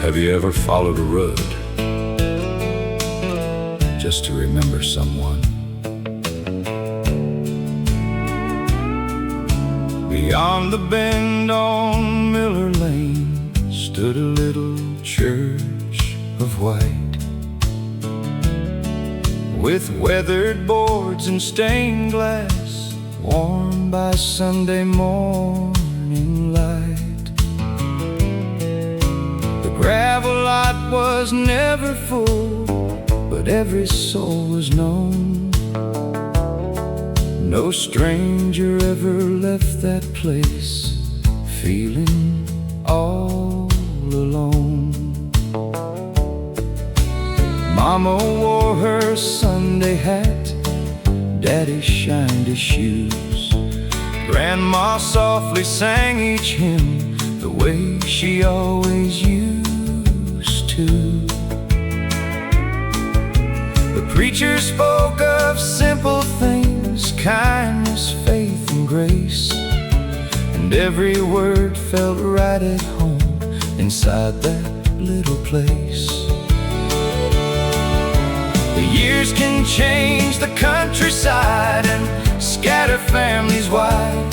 Have you ever followed a road just to remember someone? Beyond the bend on Miller Lane stood a little church of white, with weathered boards and stained glass, warmed by Sunday morning light. The gravel lot was never full, but every soul was known. No stranger ever left that place feeling all alone. Mama wore her Sunday hat, Daddy shined his shoes. Grandma softly sang each hymn the way she always used to. The preacher spoke of simple things, kindness, faith, and grace, and every word felt right at home inside that little place. The years can change the countryside and scatter families wide,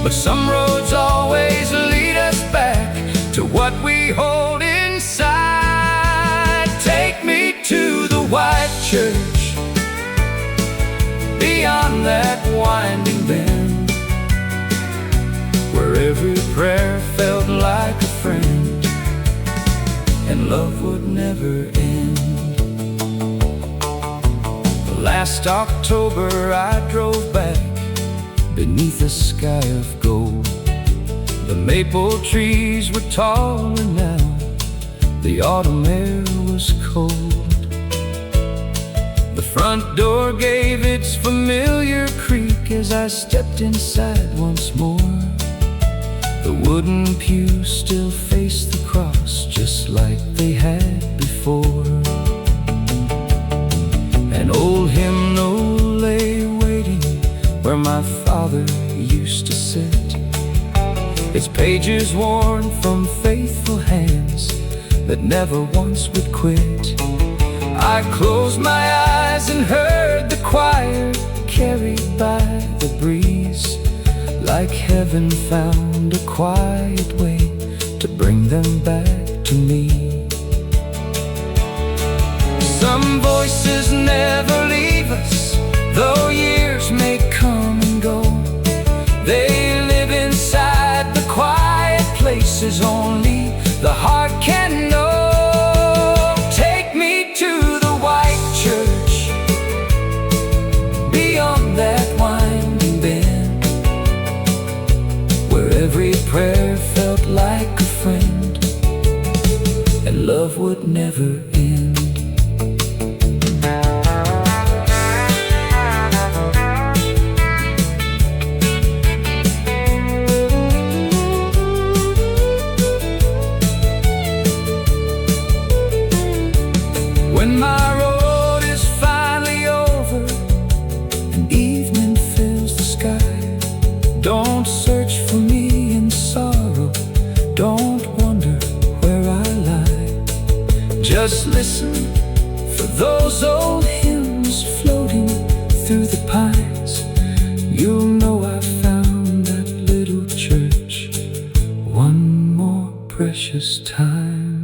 but some roads always lead us back to what we hold inside. Take me to the white church, beyond that winding bend, where every prayer felt like a friend, and love would never end. Last October I drove back beneath a sky of gold. The maple trees were taller now, the autumn air was cold. The front door gave its familiar creak as I stepped inside once more. The wooden pews still faced the cross just like they had before. An old hymnal lay waiting where my father used to sit, its pages worn from faithful hands that never once would quit. I closed my eyes and heard the choir carried by the breeze, like heaven found a quiet way to bring them back to me. Some voices never leave us, though years may come and go. They live inside the quiet places only the heart can know. Take me to the white church, beyond that winding bend, where every prayer felt like a friend, and love would never end. When my road is finally over and evening fills the sky, don't search for me in sorrow, don't wonder where I lie. Just listen for those old hymns floating through the pines. You'll know I found that little church one more precious time.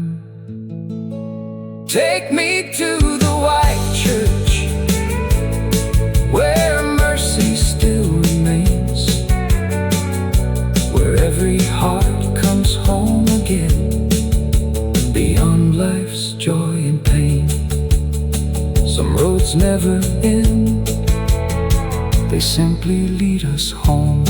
Take me to the white church, where mercy still remains, where every heart comes home again, beyond life's joy and pain. Some roads never end, they simply lead us home.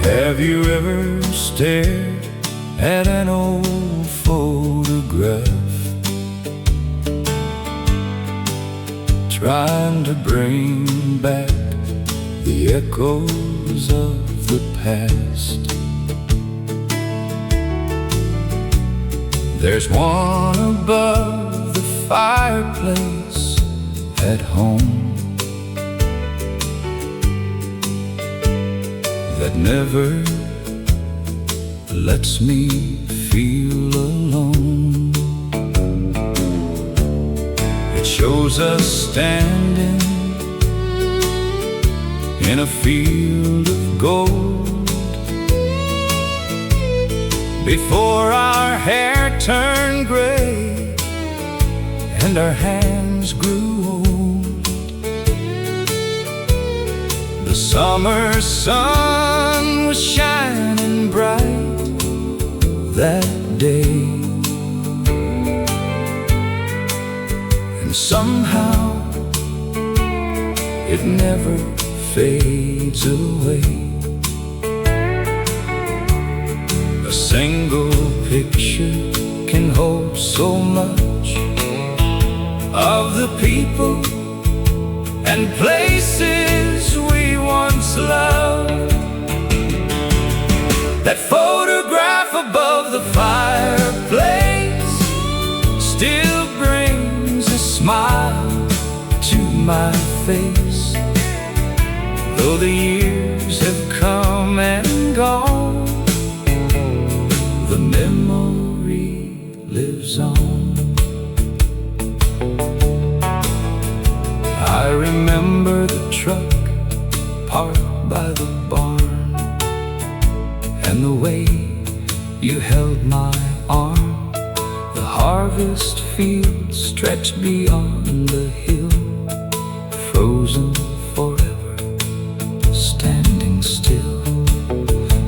Have you ever stared at an old photograph, trying to bring back the echoes of the past. There's one above the fireplace at home that never lets me feel alone. It shows us standing in a field of gold before our hair turned gray and our hands grew old. The summer sun was shining bright that day, and somehow it never fades away. A single picture can hold so much of the people and places we once loved. That photograph above the fireplace still brings a smile to my face. Though the years have come and gone, the memory lives on. I remember the truck parked by the barn, and the way you held my arm. The harvest fields stretched beyond the hill, frozen forever, standing still.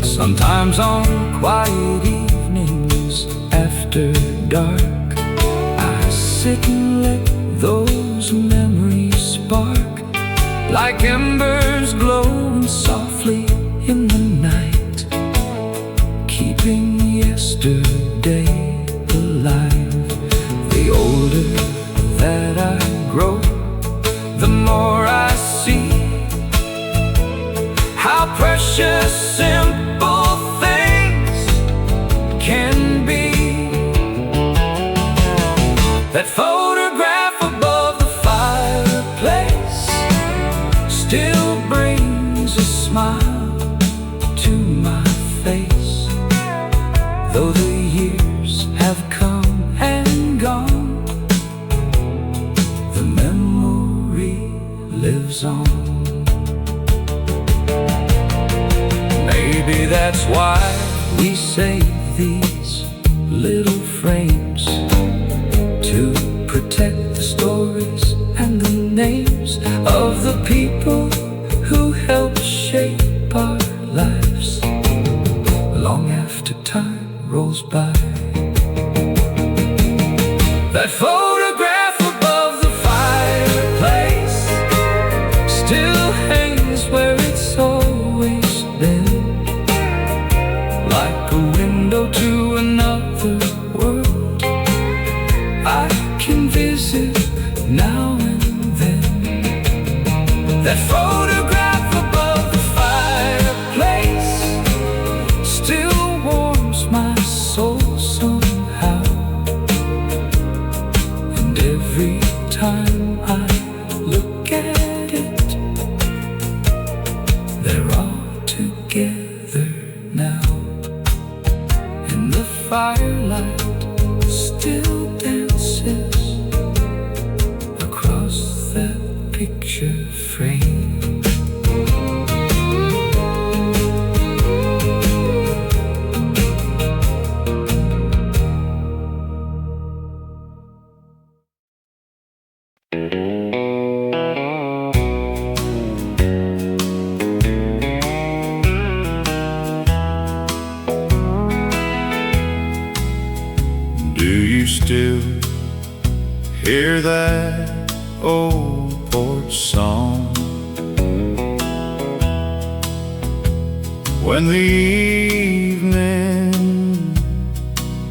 Sometimes on quiet evenings after dark, I sit and let those memories spark, like embers glowing softly in the night, keeping yesterday alive. The older that I grow, the more I see how precious simple things can be. That photograph above the fireplace still brings a smile to my face. Though the years have come and gone, the memory lives on. Maybe that's why we save these little frames, to protect the stories and the names of the people who helped shape our lives long after time rolls by. That photograph above the fireplace still hangs where it's always been, like a window to another world I can visit now and then. That photograph above the fireplace still warms my soul somehow, and every time I look at it, they're all together now. And the firelight still dances across that picture frame. Do you still hear that old porch song when the evening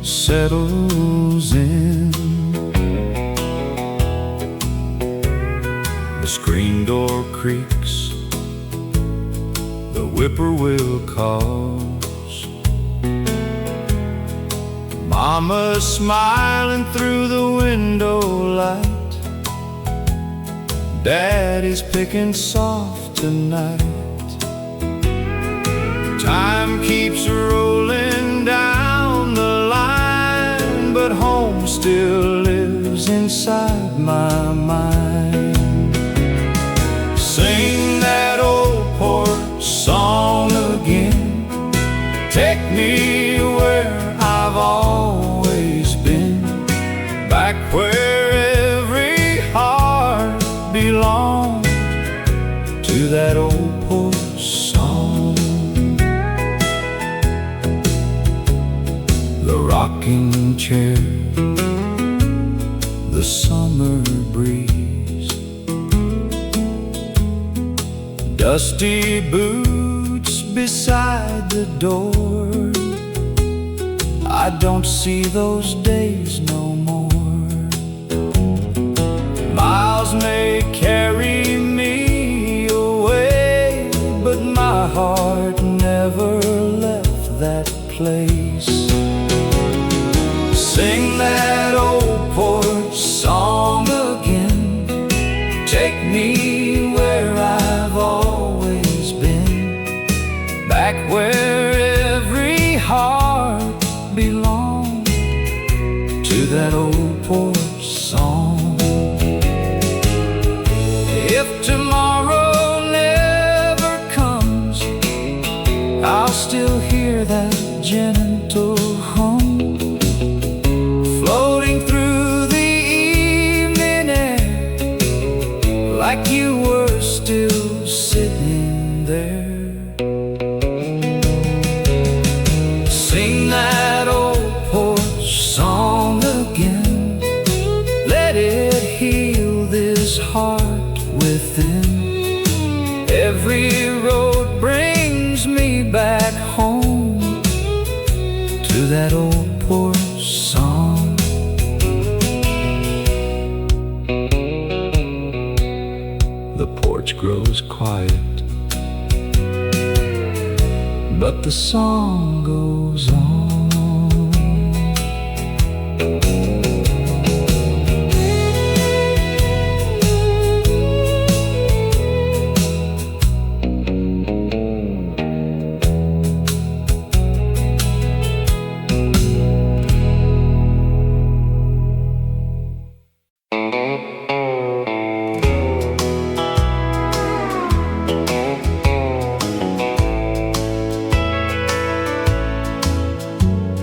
settles in? The screen door creaks, the whippoorwill calls. Mama's smiling through the window light. Daddy's picking soft tonight. Time keeps rolling down the line, but home still lives inside my mind. Sing that old porch song again. Take me where I've always been, back where every heart belonged to that old porch song. The rocking chair, the summer breeze, dusty boots beside the door. I don't see those days no more. Miles may carry me away, but my heart never left that place. Sing that old porch song again. Take me where I've always been, back where every heart belonged to that old porch song. If tomorrow never comes, I'll still hear that gentle hum floating through the evening air, like you were still sitting there. Sing that old porch song again. Let it heal this heart within. Every road brings me back home to that old porch song. The porch grows quiet, but the song goes on.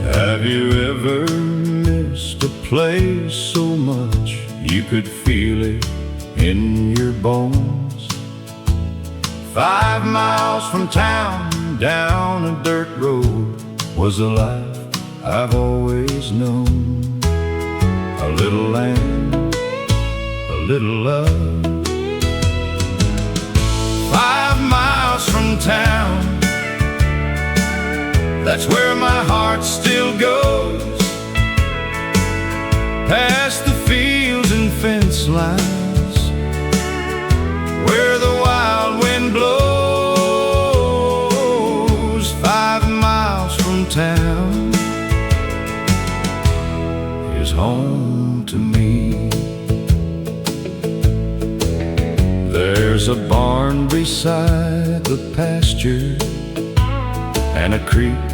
Have you ever missed a place so much you could feel it in your bones? 5 miles from town, down a dirt road, was a life I've always known. A little land, a little love. 5 miles from town, that's where my heart still goes. Past the fields and fence lines, where the wild wind blows. 5 miles from town is home to me. There's a barn beside the pasture and a creek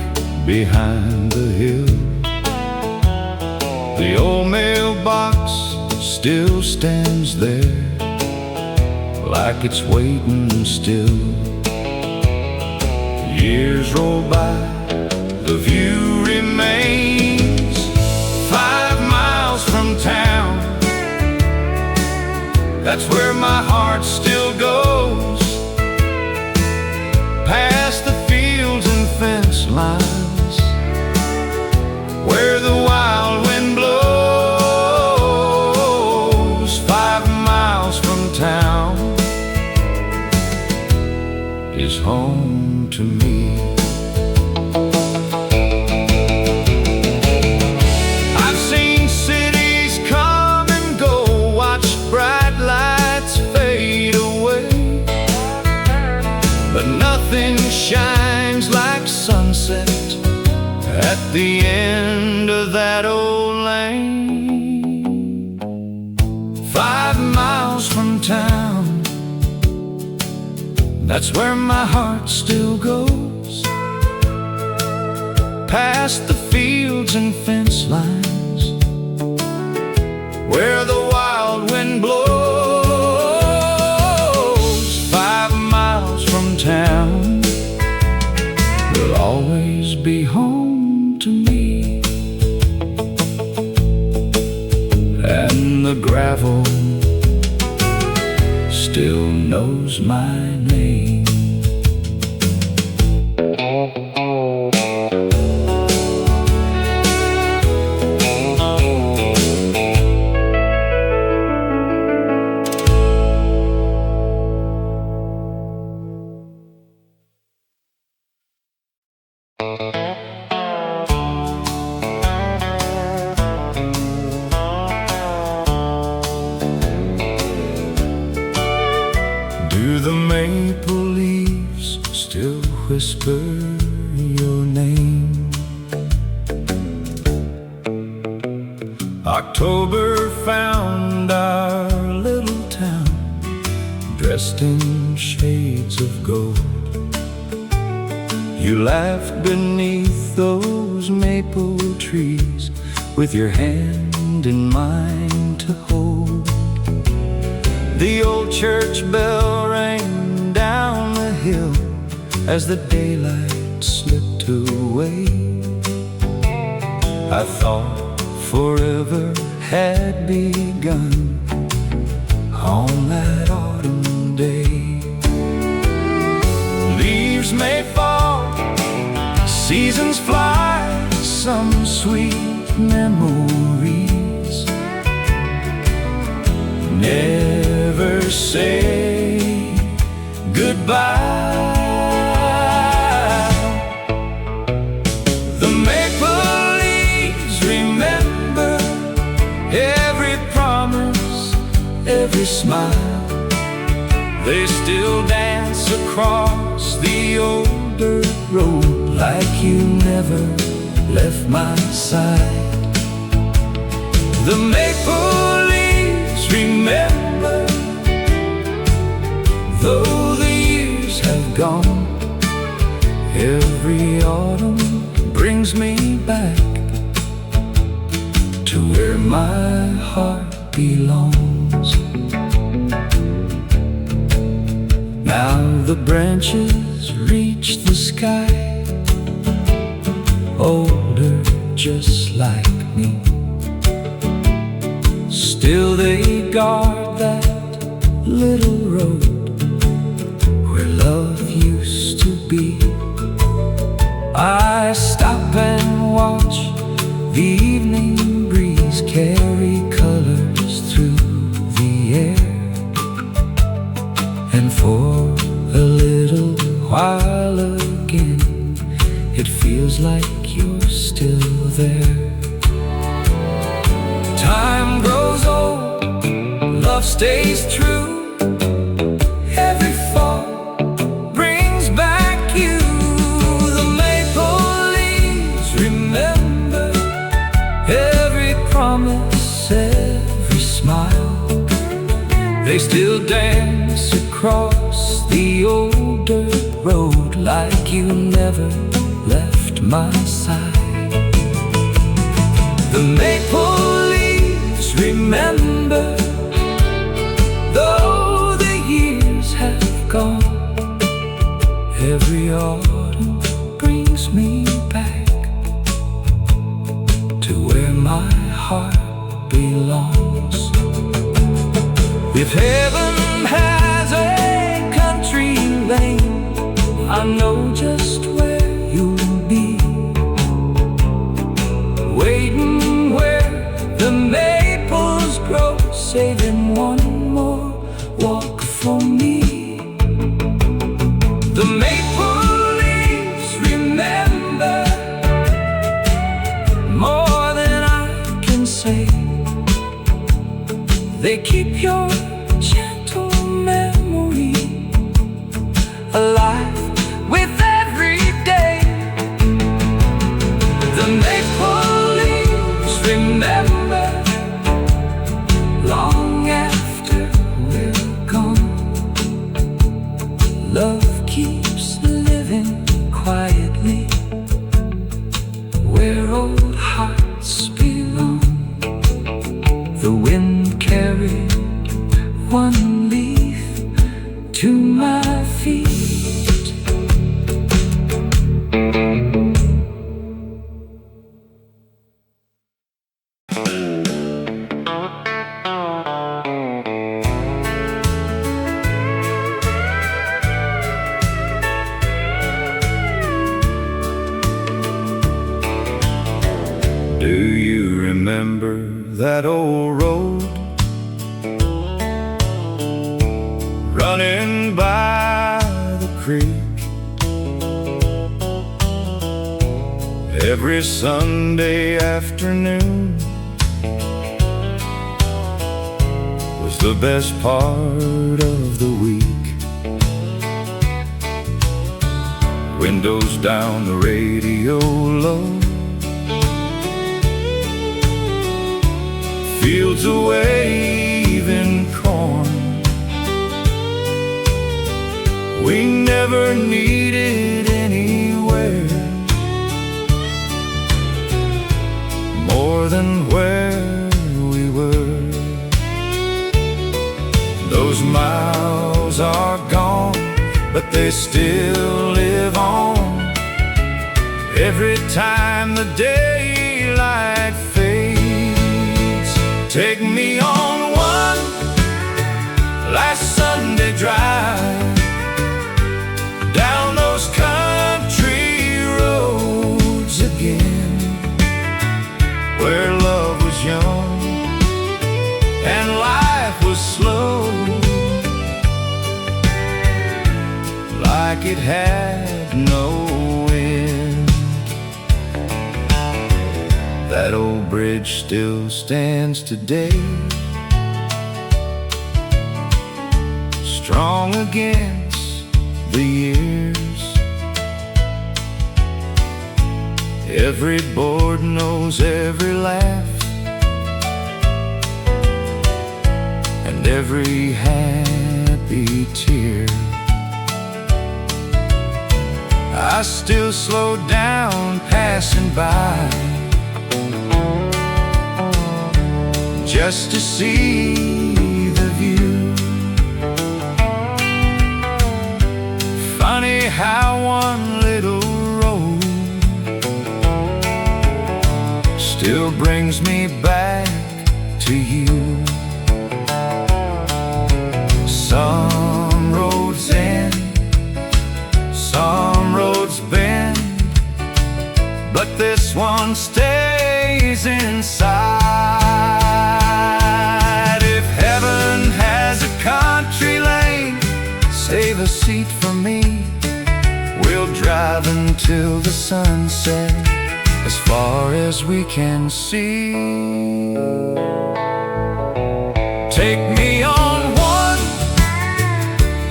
behind the hill. The old mailbox still stands there, like it's waiting still. Years roll by, the view remains. 5 miles from town, that's where my heart still goes. Past the fields and fence lines, where the wild wind blows. 5 miles from town is home to me. I've seen cities come and go, watched bright lights of that old lane, 5 miles from town. That's where my heart still goes, past the fields and fence lines, where the wild wind blows. 5 miles from town will always be home to me, and the gravel still knows my name. Do the maple leaves still whisper your name? October found our little town dressed in shades of gold. You laughed beneath those maple trees with your hand in mine to hold. The old church bell rang down the hill as the daylight slipped away. I thought forever had begun on that autumn day. Leaves may fall, seasons fly, some sweet memories never say goodbye. The maple leaves remember every promise, every smile. They still dance across the old dirt road like you never left my side. The maple leaves remember, though the years have gone. Every autumn brings me back to where my heart belongs. Now the branches reach the sky, older just like me. Still they guard that little road where love used to be. I stop and watch the evening breeze carry colors through the air, and for a little while again it feels like you're still there. Time grows old, love stays true. Every fall brings back you. The maple leaves remember every promise, every smile. They still dance across the old dirt road like you never left my side. The maple leaves remember, though the years have gone. Every autumn brings me back to where my heart belongs. If heaven has a country lane, I know just where you'll be, waiting where the maples grow, saving one more walk for me. The maple leaves remember more than I can say. They keep your gentle memory alive with every day. The maple leaves Do you remember that old road running by the creek? Every Sunday afternoon was the best part of the week. Windows down, the radio low, fields of waving corn. We never needed anywhere more than where we were. Those miles are gone, but they still live on. Every time the daylight fades, take me on one last Sunday drive down those country roads again, where love was young and life was slow, like it had no end. That old bridge still stands today, strong against the years. Every board knows every laugh, and every happy tear. I still slow down passing by, just to see the view. Funny how one little road still brings me back to you. Some roads end, some roads bend, but this one stays inside. If heaven has a country lane, save a seat for me. We'll drive until the sunset, as far as we can see. Take me on one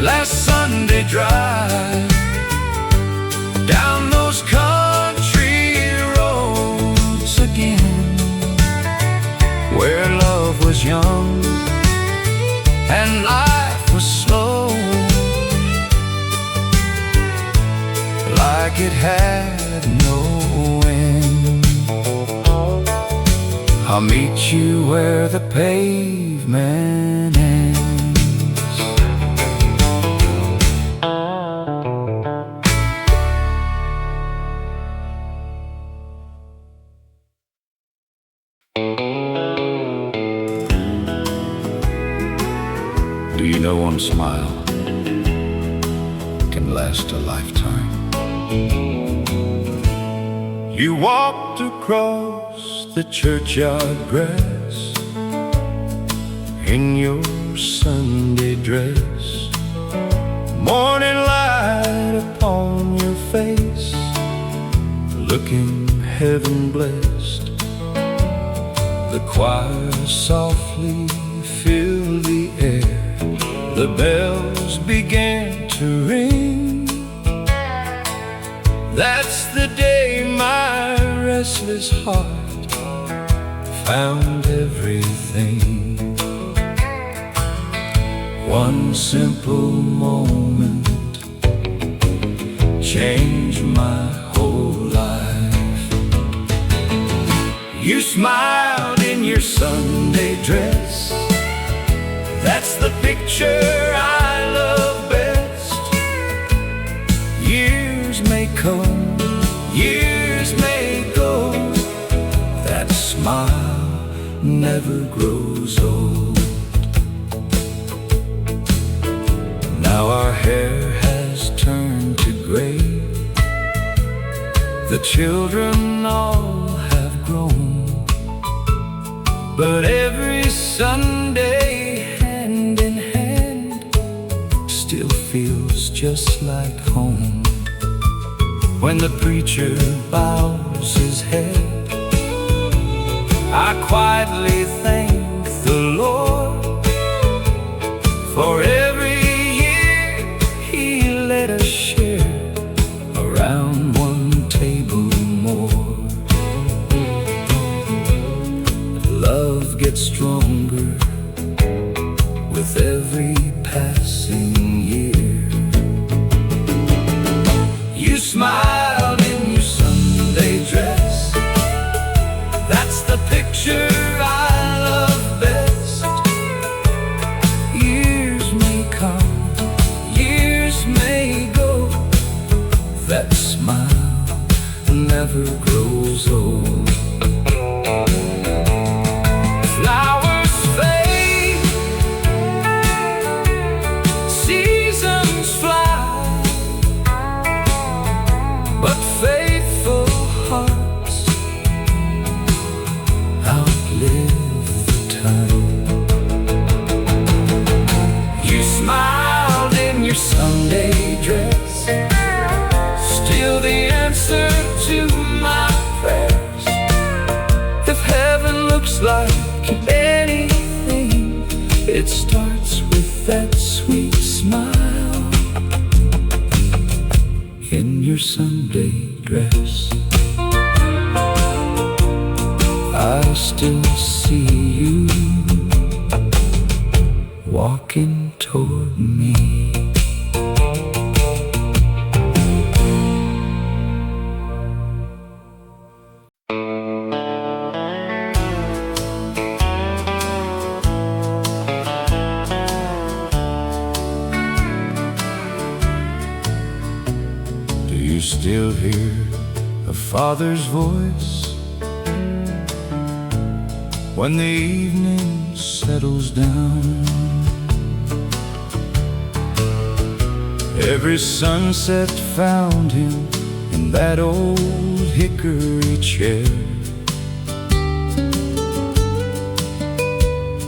last Sunday drive down those country roads again, where love was young and life was slow, like it had no end. I'll meet you where the pavement ends. Do you know one smile can last a lifetime? You walked across the churchyard grass in your Sunday dress, morning light upon your face, looking heaven blessed. The choir softly filled the air, the bells began to ring. That's the day my restless heart found everything. One simple moment changed my whole life. You smiled in your Sunday dress, that's the picture I love best. Years may come, years may go, that smile never grows old. Now our hair has turned to gray. The children all have grown, but every Sunday, hand in hand, still feels just like home. When the preacher bows his head, I quietly thank the Lord for every year He let us share around one table more. Love gets stronger with every passing year. You smiled in your Sunday dress. That's the picture I love best. Years may come, years may go, that smile never grows old. Flowers fade, seasons fly, but faithful hearts outlive the time. You smiled in your Sunday dress, still the answer to my prayers. If heaven looks like anything, it starts with that sweet smile in your Sunday dress. I still see you walking toward me. Do you still hear a father's voice when the evening settles down? Every sunset found him in that old hickory chair,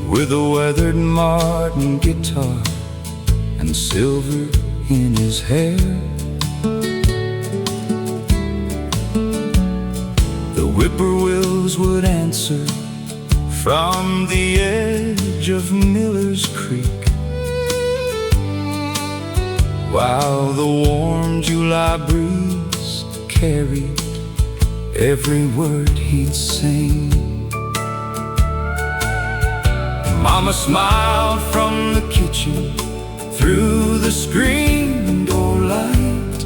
with a weathered Martin guitar and silver in his hair. The whippoorwills would answer from the edge of Miller's Creek, while the warm July breeze carried every word he'd sing. Mama smiled from the kitchen through the screen door light.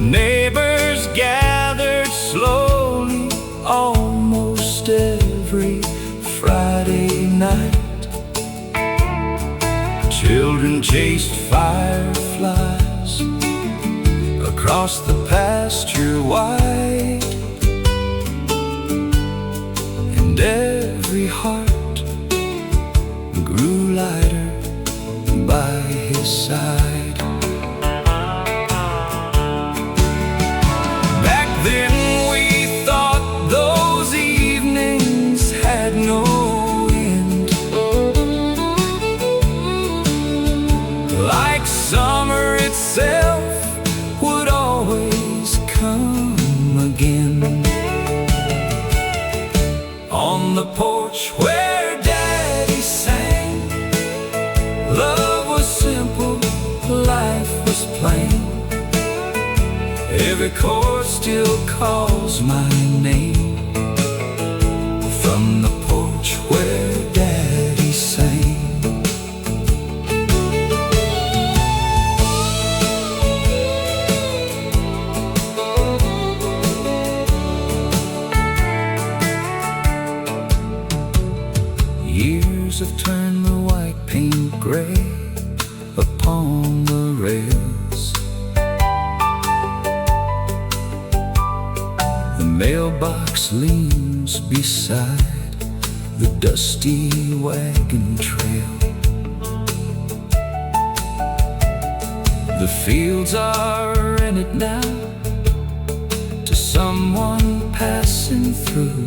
Neighbors gathered slowly almost every Friday night. Children chased fireflies across the pasture wide, and every heart grew lighter by his side. Back then we thought those evenings had no end, like summer itself would always come again. On the porch where Daddy sang, love was simple, life was plain. Every chord still calls my name from the porch where Daddy sang. Years have turned the white paint gray upon the rails. The mailbox box leans beside the dusty wagon trail. The fields are in it now to someone passing through,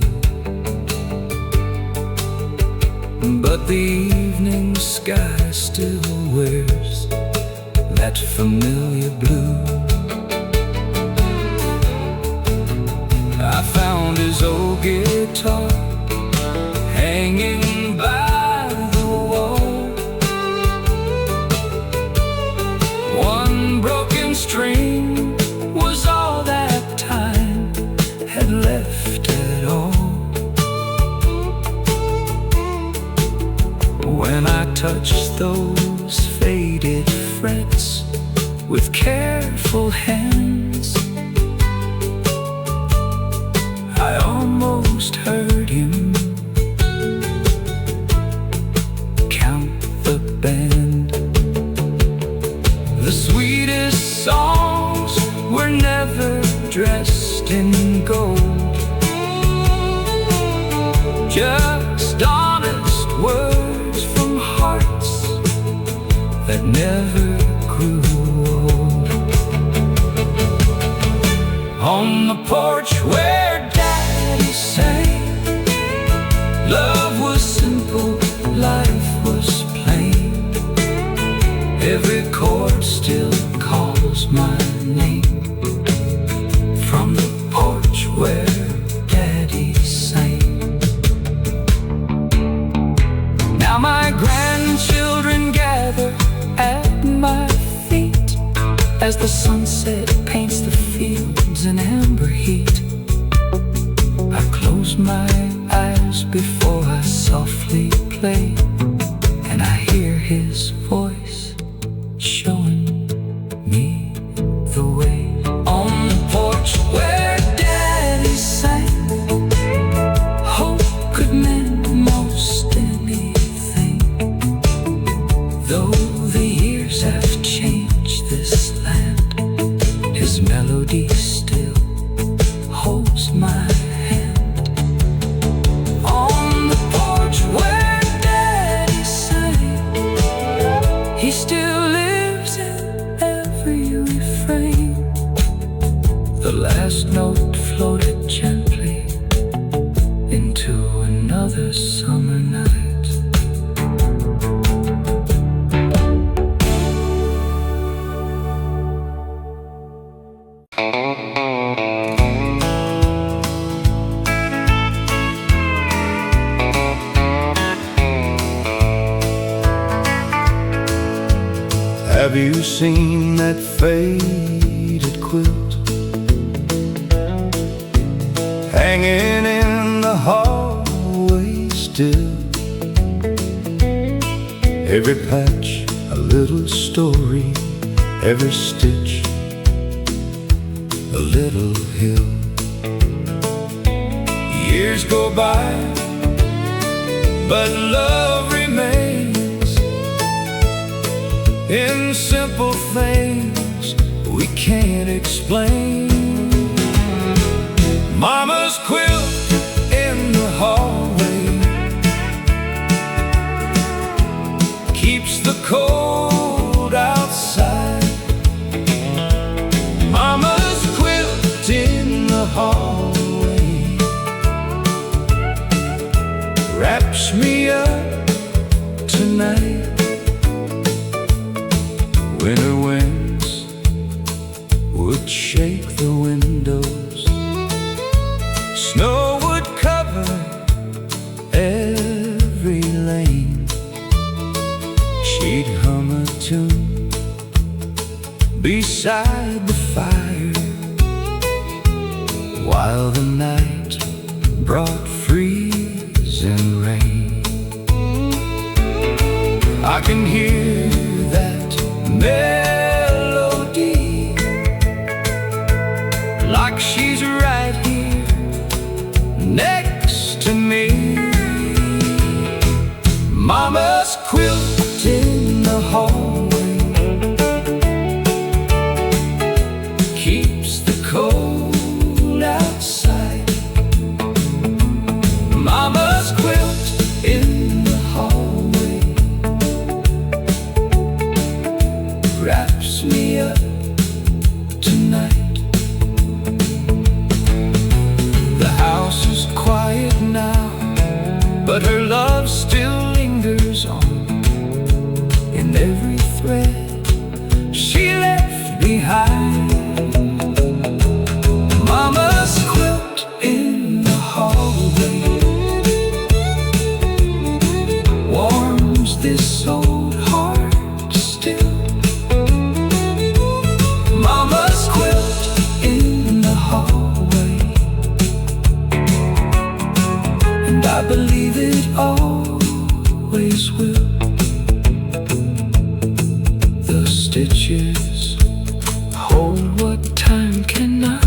but the evening sky still wears that familiar blue. I found his old guitar hanging by the wall. One broken string was all that time had left at all. When I touched those faded frets with careful hands, I almost heard him count the band. The sweetest songs were never dressed in gold, just honest words from hearts that never grew old. On the porch where Daddy sang, love was simple, life was plain. Every chord still calls my name from the porch where Daddy sang. Now my grandchildren gather at my feet as the sunset paints the fields in amber heat. I close my eyes before I softly play, and I hear his voice showing me the way. On the porch where Daddy sang, hope could mend most anything. Though the years have changed this land, his melody still holds my hand. On the porch where Daddy sang, he still lives in every refrain. The last note floated gently into another summer night. Have you seen that faded quilt hanging in the hallway still? Every patch a little story, every stitch a little hill. Years go by, but love remains in simple things we can't explain. Mama's quilt in the hallway keeps the cold outside. Mama's quilt in the hallway wraps me up tonight. Winter winds would shake the windows, snow would cover every lane. She'd hum a tune beside the fire while the night brought freezing rain. I can hear that melody like she's right here next to me. Mama's quilt in the hallway keeps the cold outside. I believe it always will. The stitches hold what time cannot.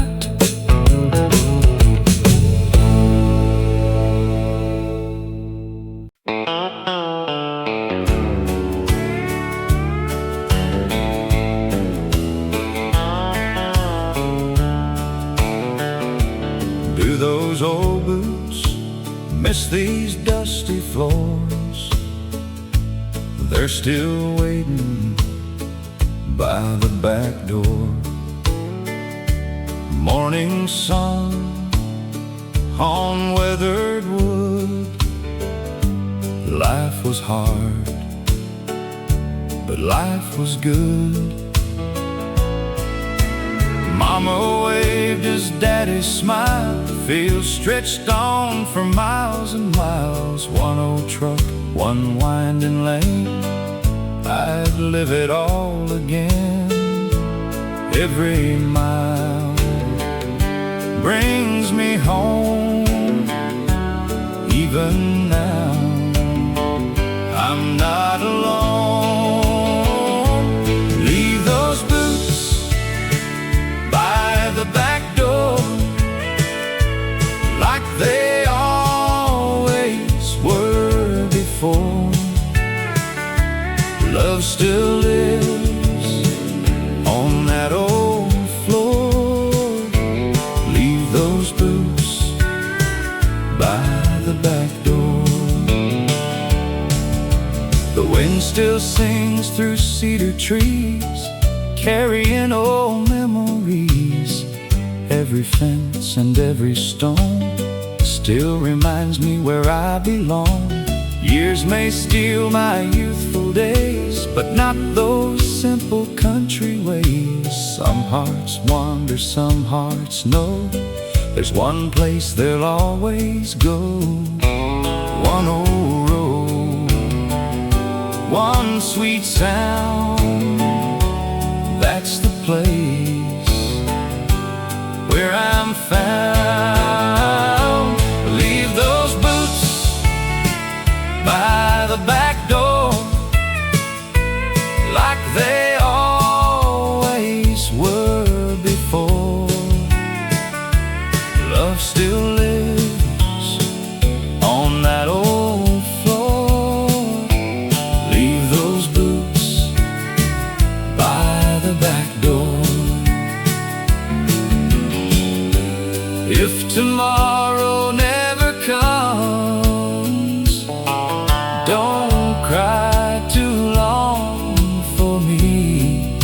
Do those old boots miss these dusty floors? They're still waiting by the back door. Morning sun on weathered wood. Life was hard, but life was good. Mama waved as daddy smiled. Fields stretched on for miles and miles. One old truck, one winding lane. I'd live it all again. Every mile brings me home. Even now, I'm not alone. Leave those boots by the back door, like they always were before. Love still lives on that old floor. Leave those boots by the back door. The wind still sings through cedar trees, carrying old memories. Every fence and every stone still reminds me where I belong. Years may steal my youthful days, but not those simple country ways. Some hearts wander, some hearts know there's one place they'll always go. One old road, one sweet sound. That's the place where I'm found. Leave those boots by the back door, like they always were before. Love still lives on that old floor. Leave those boots by the back door. If tomorrow never comes, don't cry too long for me.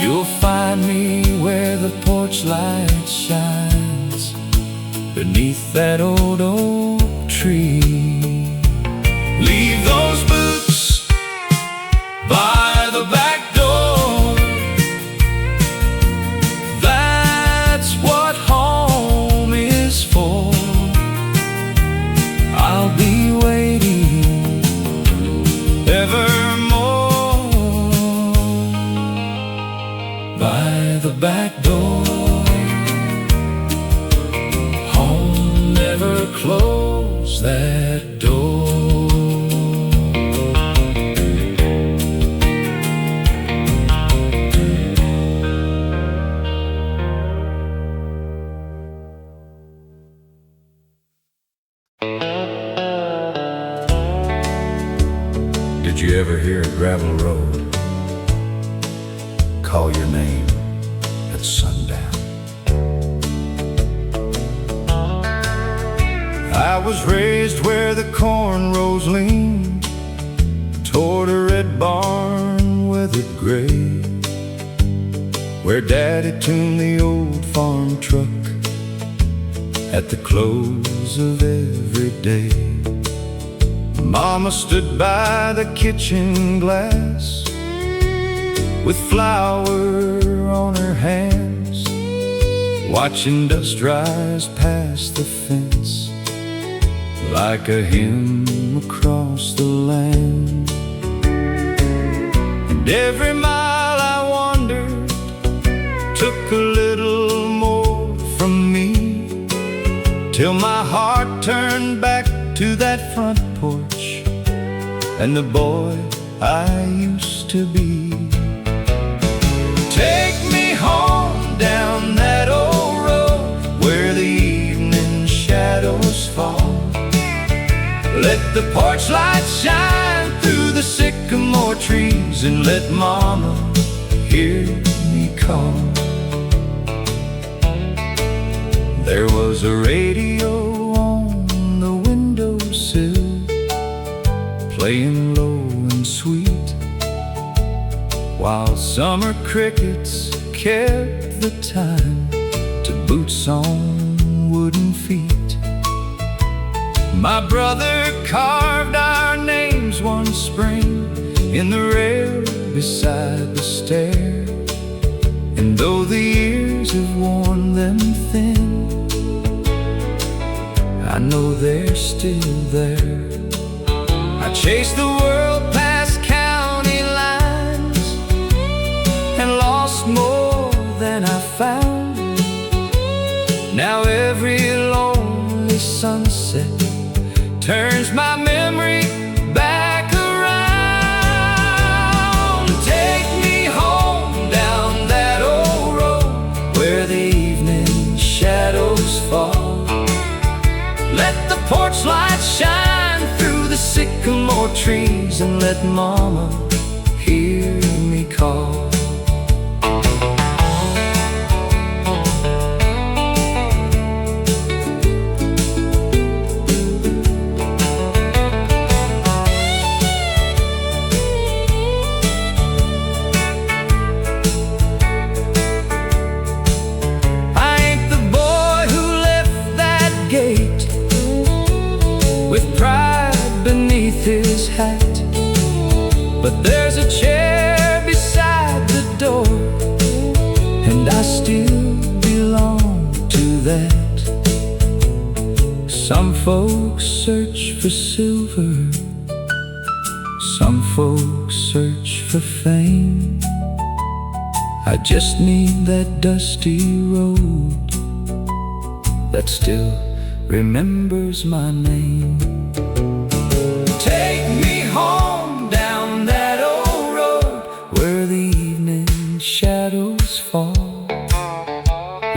You'll find me where the porch light shines, beneath that old oak tree. Leave those boots by the back door. That's what home is for. I'll be waiting evermore by the back door. Home never closed that door. Did you ever hear a gravel road call your name at sundown? I was raised where the corn rows lean toward a red barn weathered gray, where Daddy tuned the old farm truck at the close of every day. Mama stood by the kitchen glass with flour on her hands, watching dust rise past the fence like a hymn across the land. And every mile I wandered took a little more from me till my heart turned back to that front porch and the boy I used to be. Take me home down that old road where the evening shadows fall. Let the porch light shine through the sycamore trees and let Mama hear me call. There was a radio on the windowsill, playing low and sweet, while summer crickets kept the time to boots on wooden feet. My brother carved our names one spring in the rail beside the stair, and though the years have worn them thin, I know they're still there. I chased the world past county lines and lost more than I found. Now every lonely sunset turns my memory back around. Take me home down that old road where the evening shadows fall. Let the porch light shine through the sycamore trees and let Mama hear me call. His hat, but there's a chair beside the door, and I still belong to that. Some folks search for silver, some folks search for fame. I just need that dusty road that still remembers my name. Take me home down that old road where the evening shadows fall.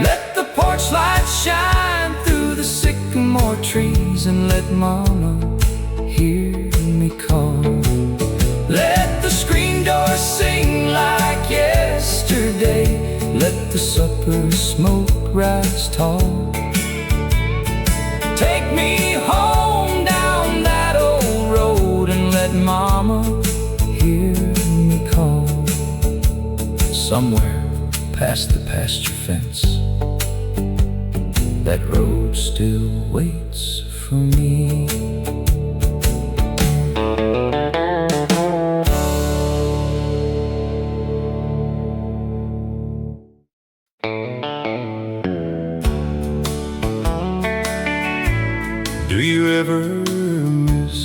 Let the porch light shine through the sycamore trees and let Mama hear me call. Let the screen door sing like yesterday. Let the supper smoke rise tall. Take me home down that old road and let Mama hear me call. Somewhere past the pasture fence, that road still waits for me. Do you ever miss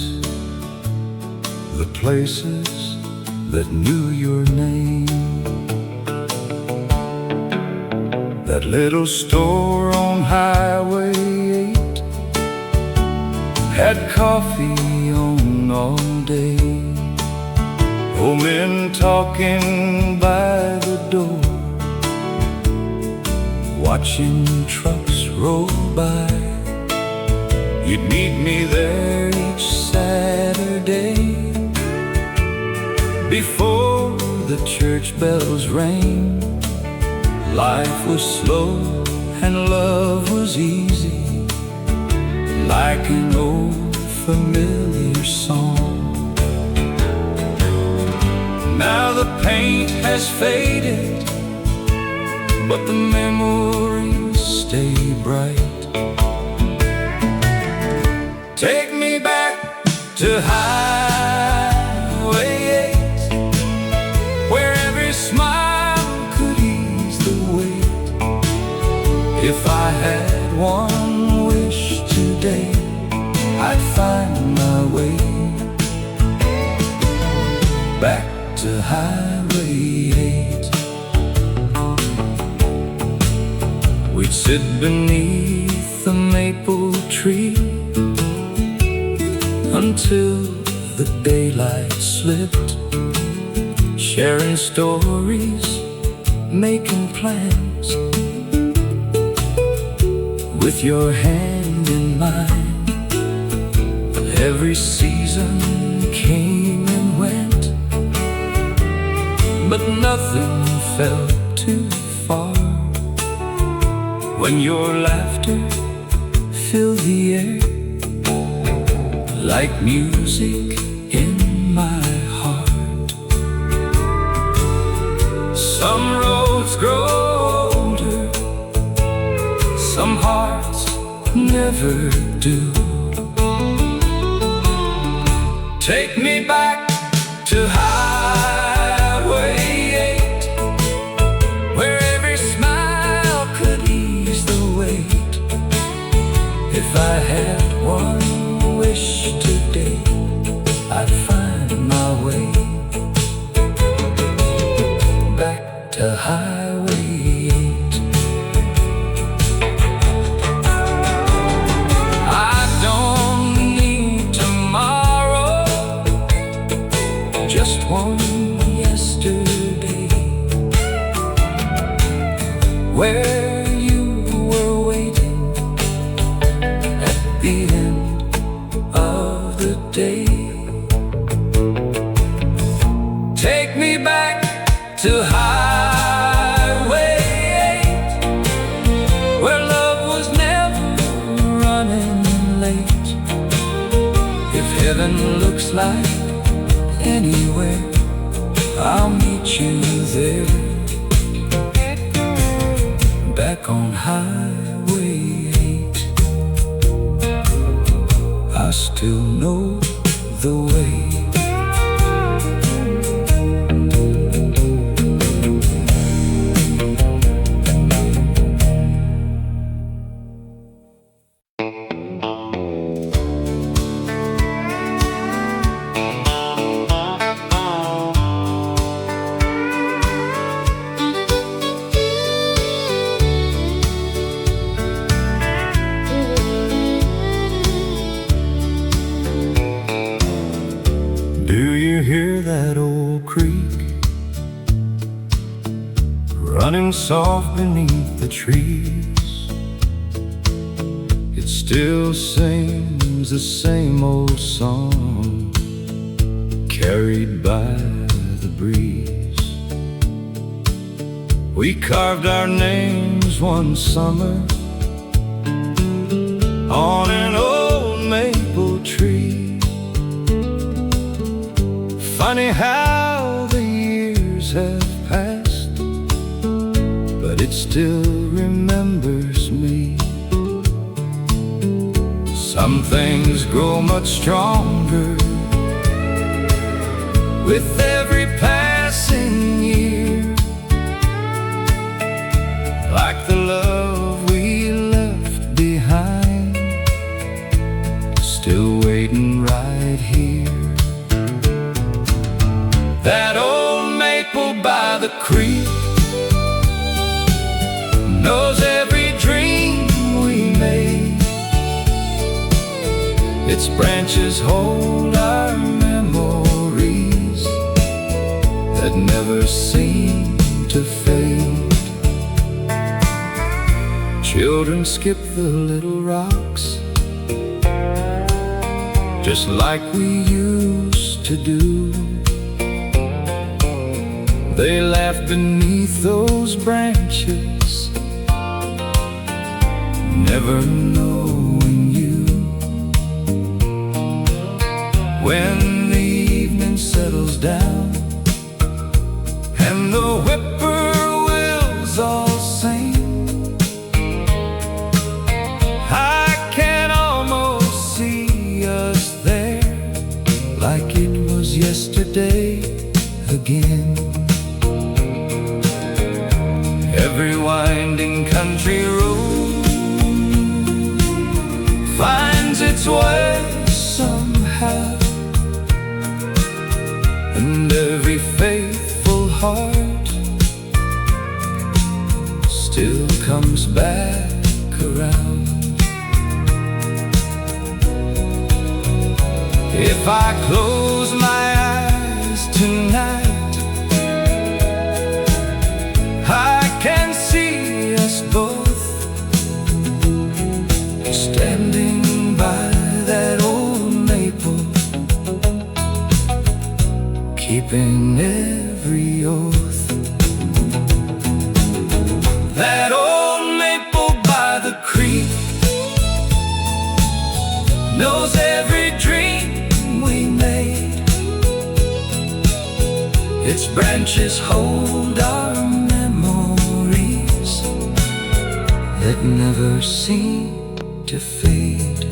the places that knew your name? That little store on Highway 8 had coffee on all day. Old men talking by the door, watching trucks roll by. You'd meet me there each Saturday before the church bells rang. Life was slow and love was easy, like an old familiar song. Now the paint has faded, but the memories stay bright. Take me back to Highway 8, where every smile could ease the weight. If I had one wish today, I'd find my way back to Highway 8. We'd sit beneath the maple slipped, sharing stories, making plans, with your hand in mine. Every season came and went, but nothing felt too far. When your laughter filled the air like music in my heart. Some roads grow older, some hearts never do. Take me back to Highway 8, where every smile could ease the weight. If I had one wish today, I'd find my way back to Highway 8. I don't need tomorrow, just one yesterday, where you were waiting at the end of the day. Take me back to Highway 8, where love was never running late. If heaven looks like anywhere, I'll meet you there. Back on Highway 8, I still know the way. Do you hear that old creek running soft beneath the trees? It still sings the same old song, carried by the breeze. We carved our names one summer on an old maple tree. Funny how the years have passed, but it still remembers me. Some things grow much stronger with every passing year, like the love we left behind, still waiting right here. That old maple by the creek knows every dream we made. Its branches hold our memories that never seem to fade. Children skip the little rocks just like we used to do. They laugh beneath those branches, never knowing you. When the evening settles down and the whippoorwills all sing, I can almost see us there, like it was yesterday again. Every winding country road finds its way somehow, and every faithful heart still comes back around. If I close my eyes tonight. I can see us both standing by that old maple, keeping every oath. That old maple by the creek knows every dream we made. Its branches hold our memories that never seem to fade.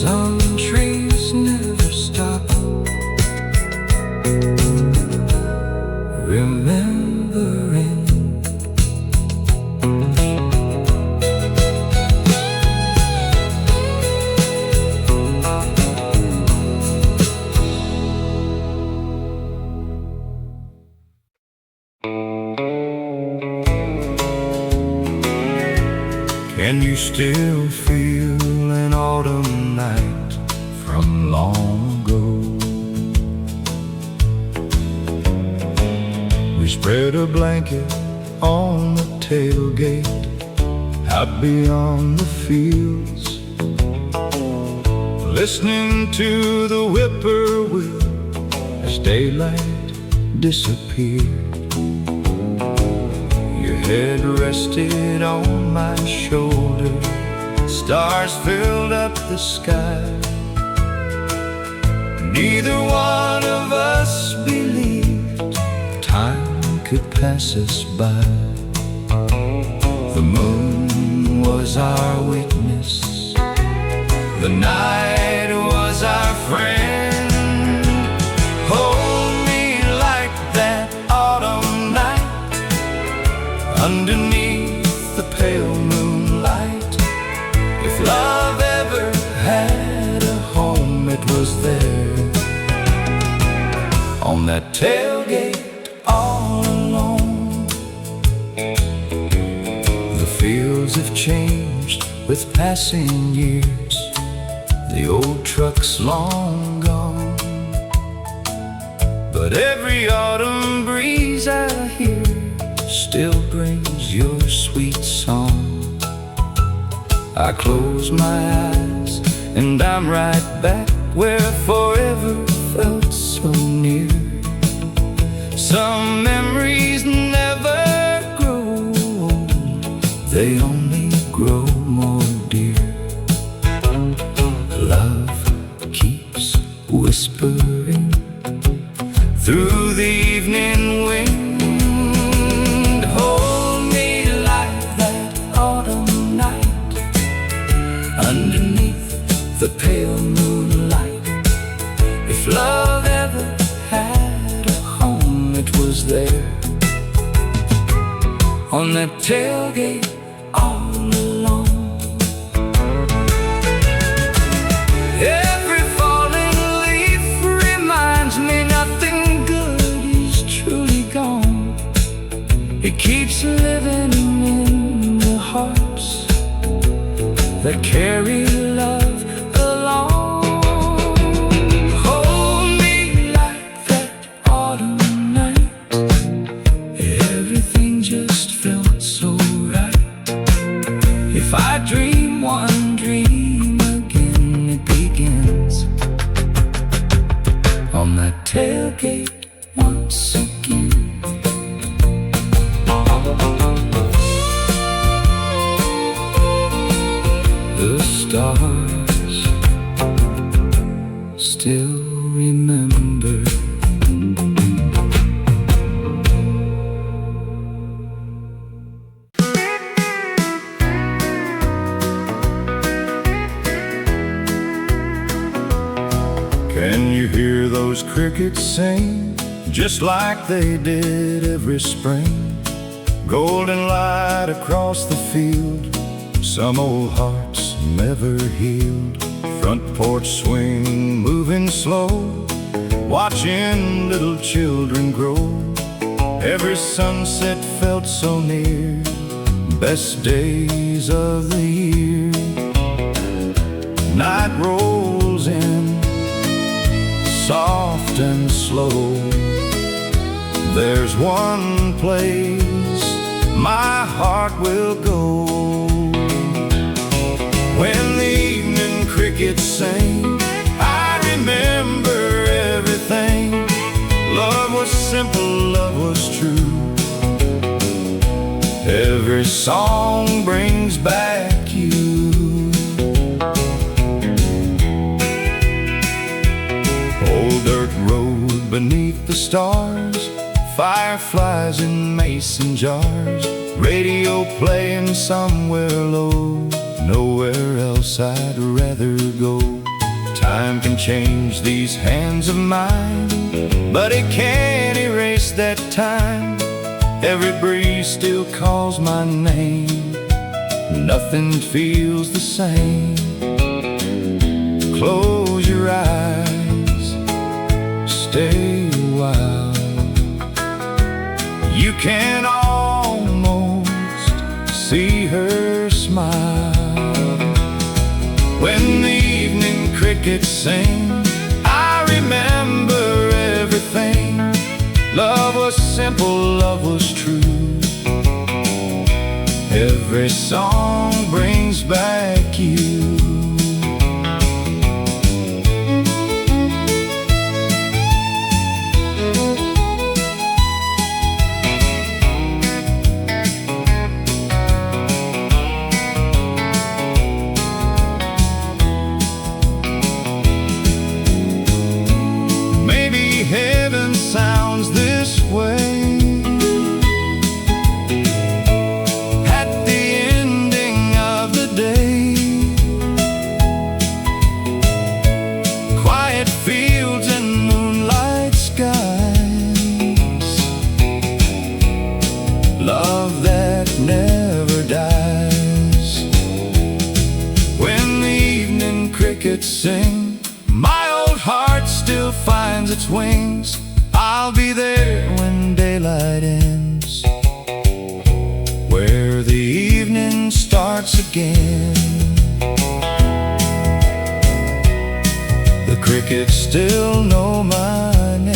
Some trees never stop remembering. Can you still feel an autumn night from long ago? We spread a blanket on the tailgate out beyond the fields, listening to the whippoorwill as daylight disappeared. Your head rested on my shoulder, stars filled up the sky. Neither one of us believed time could pass us by. The moon was our witness, the night was our friend. Hold me like that autumn night underneath the pale moonlight. If love ever had a home, it was there on that tailgate all alone. The fields have changed with passing years, the old truck's long gone, but every autumn breeze I hear still brings your sweet song. I close my eyes and I'm right back where forever felt so near. Some memories never grow old, they only grow more dear. Love keeps whispering through the evening wind. Hold me like that autumn night underneath the pale moonlight. If love ever had a home, it was there on that tailgate all alone. Every falling leaf reminds me nothing good is truly gone. It keeps living in the hearts that carry love along. Hold me like that autumn night. Everything just felt so right. If I dream one dream again, it begins on that tailgate once again. The stars still remember. Can you hear those crickets sing just like they did every spring? Golden light across the field, some old hearts never healed. Front porch swing moving slow, watching little children grow. Every sunset felt so near, best days of the year. Night rolls in, soft and slow. There's one place my heart will go. When the evening crickets sing, I remember everything. Love was simple, love was true. Every song brings back you. Old dirt road beneath the stars, fireflies in mason jars, radio playing somewhere low. Nowhere else I'd rather go. Time can change these hands of mine, but it can't erase that time. Every breeze still calls my name. Nothing feels the same. Close your eyes, stay a while. You can almost see her smile. When the evening crickets sing, I remember everything. Love was simple, love was true. Every song brings back you. Heaven sounds this way at the ending of the day. Quiet fields and moonlight skies, love that never dies. When the evening crickets sing, my old heart still finds its wings. I'll be there when daylight ends, where the evening starts again. The crickets still know my name.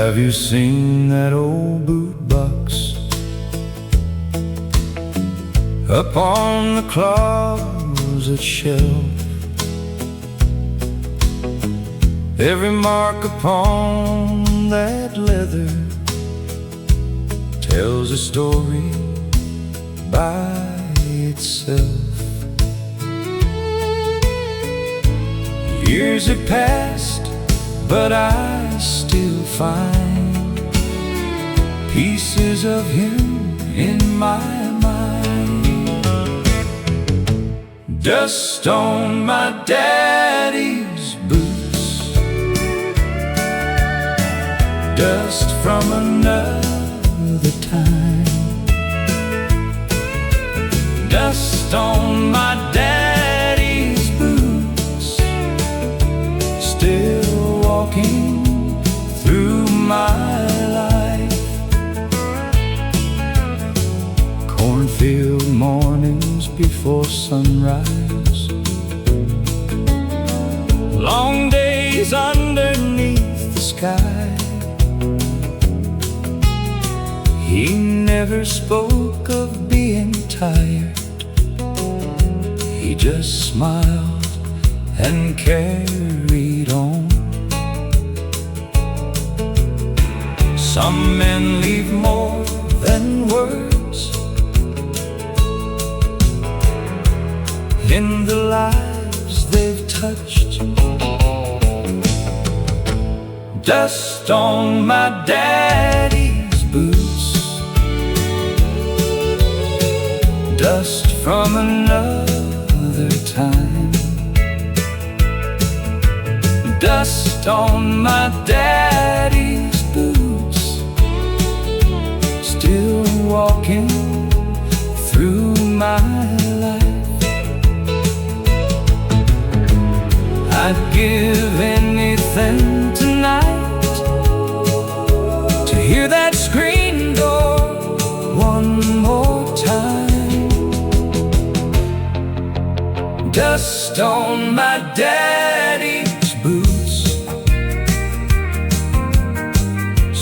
Have you seen that old boot box up on the closet shelf? Every mark upon that leather tells a story by itself. Years have passed, but I still find pieces of him in my mind. Dust on my daddy's boots, dust from another time. Dust on my daddy's boots, still walking through my life. Cornfield mornings before sunrise, long days underneath the sky. He never spoke of being tired, he just smiled and carried on. Some men leave more than words in the lives they've touched. Dust on my daddy's boots, dust from another time. Dust on my daddy's boots, walking through my life. I'd give anything tonight to hear that screen door one more time. Dust on my daddy's boots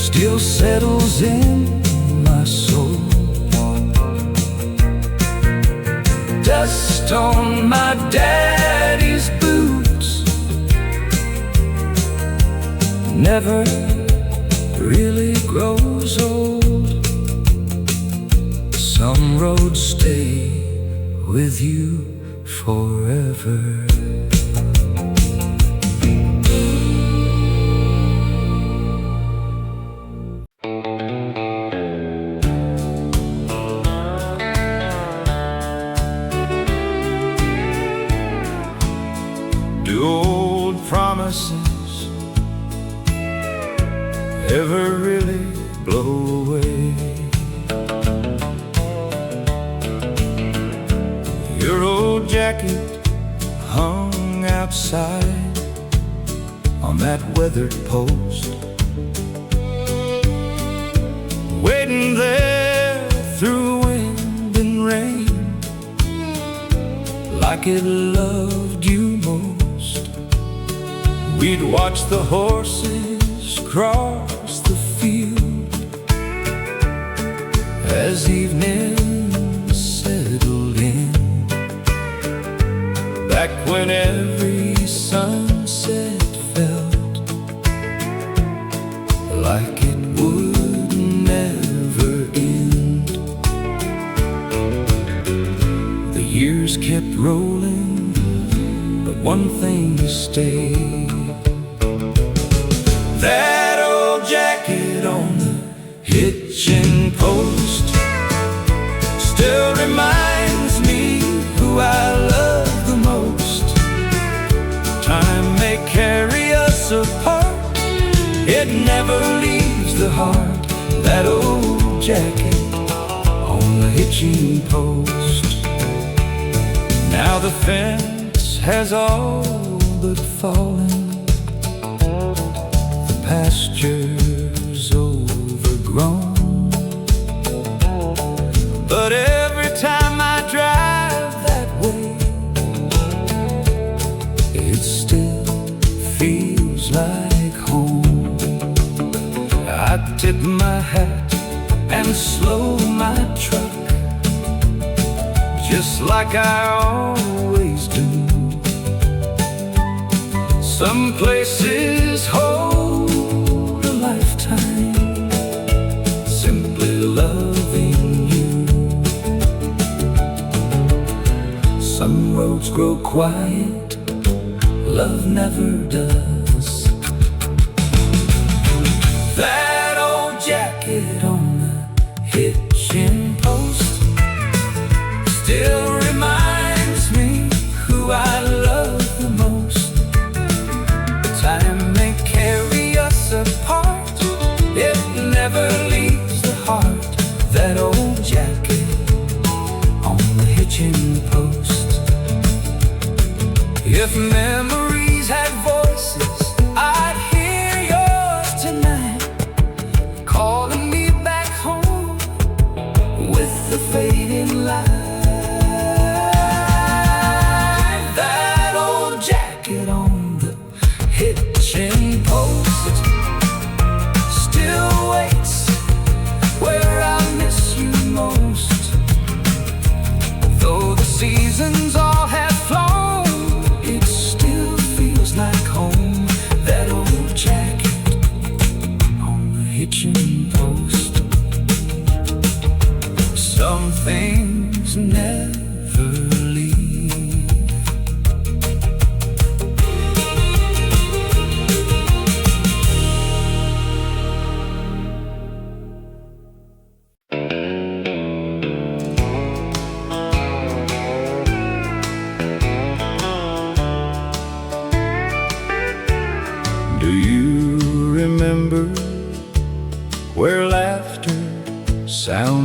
still settles in my soul. Dust on my daddy's boots never really grows old. Some roads stay with you forever. Do old promises ever really blow away? Your old jacket hung outside on that weathered post, waiting there through wind and rain, like it loved you most. We'd watch the horses cross the field as evening settled in, back when every sunset felt like it would never end. The years kept rolling, but one thing stayed. That old jacket on the hitching post still reminds me who I love the most. Time may carry us apart, it never leaves the heart. That old jacket on the hitching post. Now the fence has all but fallen, the pasture's overgrown, but every time I drive that way, it still feels like home. I tip my hat and slow my truck, just like I always do. Some places hold a lifetime, simply loving you. Some roads grow quiet, love never does. That old jacket on the hitching post still reminds me who I love the most. Time may carry us apart, it never leaves the heart. That old jacket on the hitching post. If memories had voices, I'd hear yours tonight.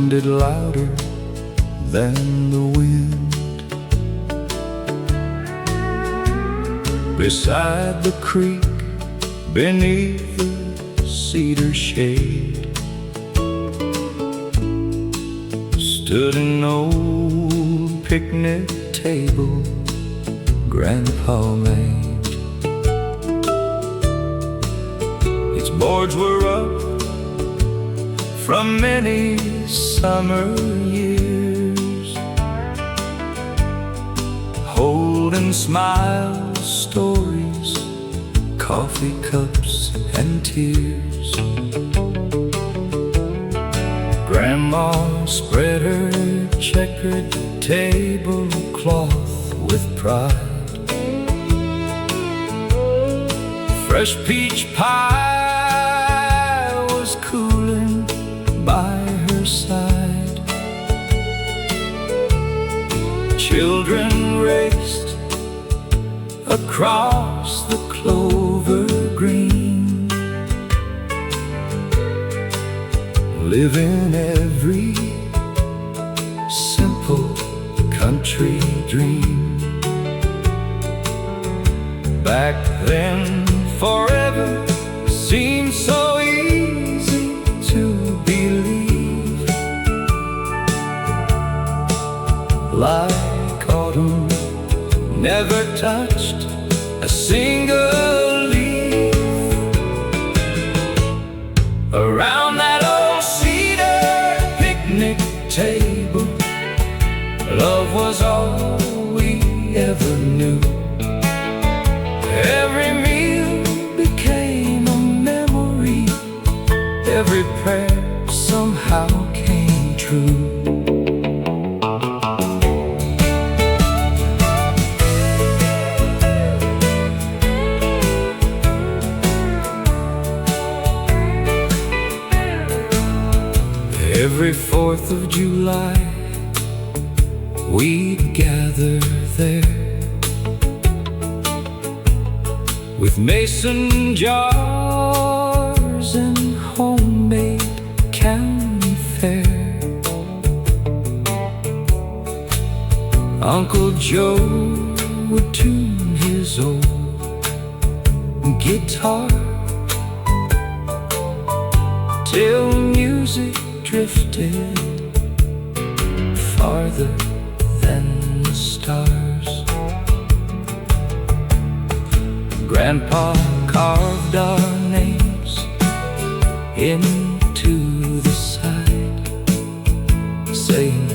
sounded louder than the wind. Beside the creek, beneath the cedar shade, stood an old picnic table Grandpa made. Its boards were up from many summer years, holding smiles, stories, coffee cups and tears. Grandma spread her checkered tablecloth with pride. Fresh peach pie was cooling by her side. Children raced across the clover green, living every simple country dream. Back then, forever seemed so easy to believe, like autumn never touched a single leaf. Around that old cedar picnic table, love was all we ever knew. Every meal became a memory, every prayer somehow came true. Every 4th of July, we'd gather there, with mason jars and homemade county fare. Uncle Joe would tune his old guitar till music drifted farther than the stars. Grandpa carved our names into the side, saying,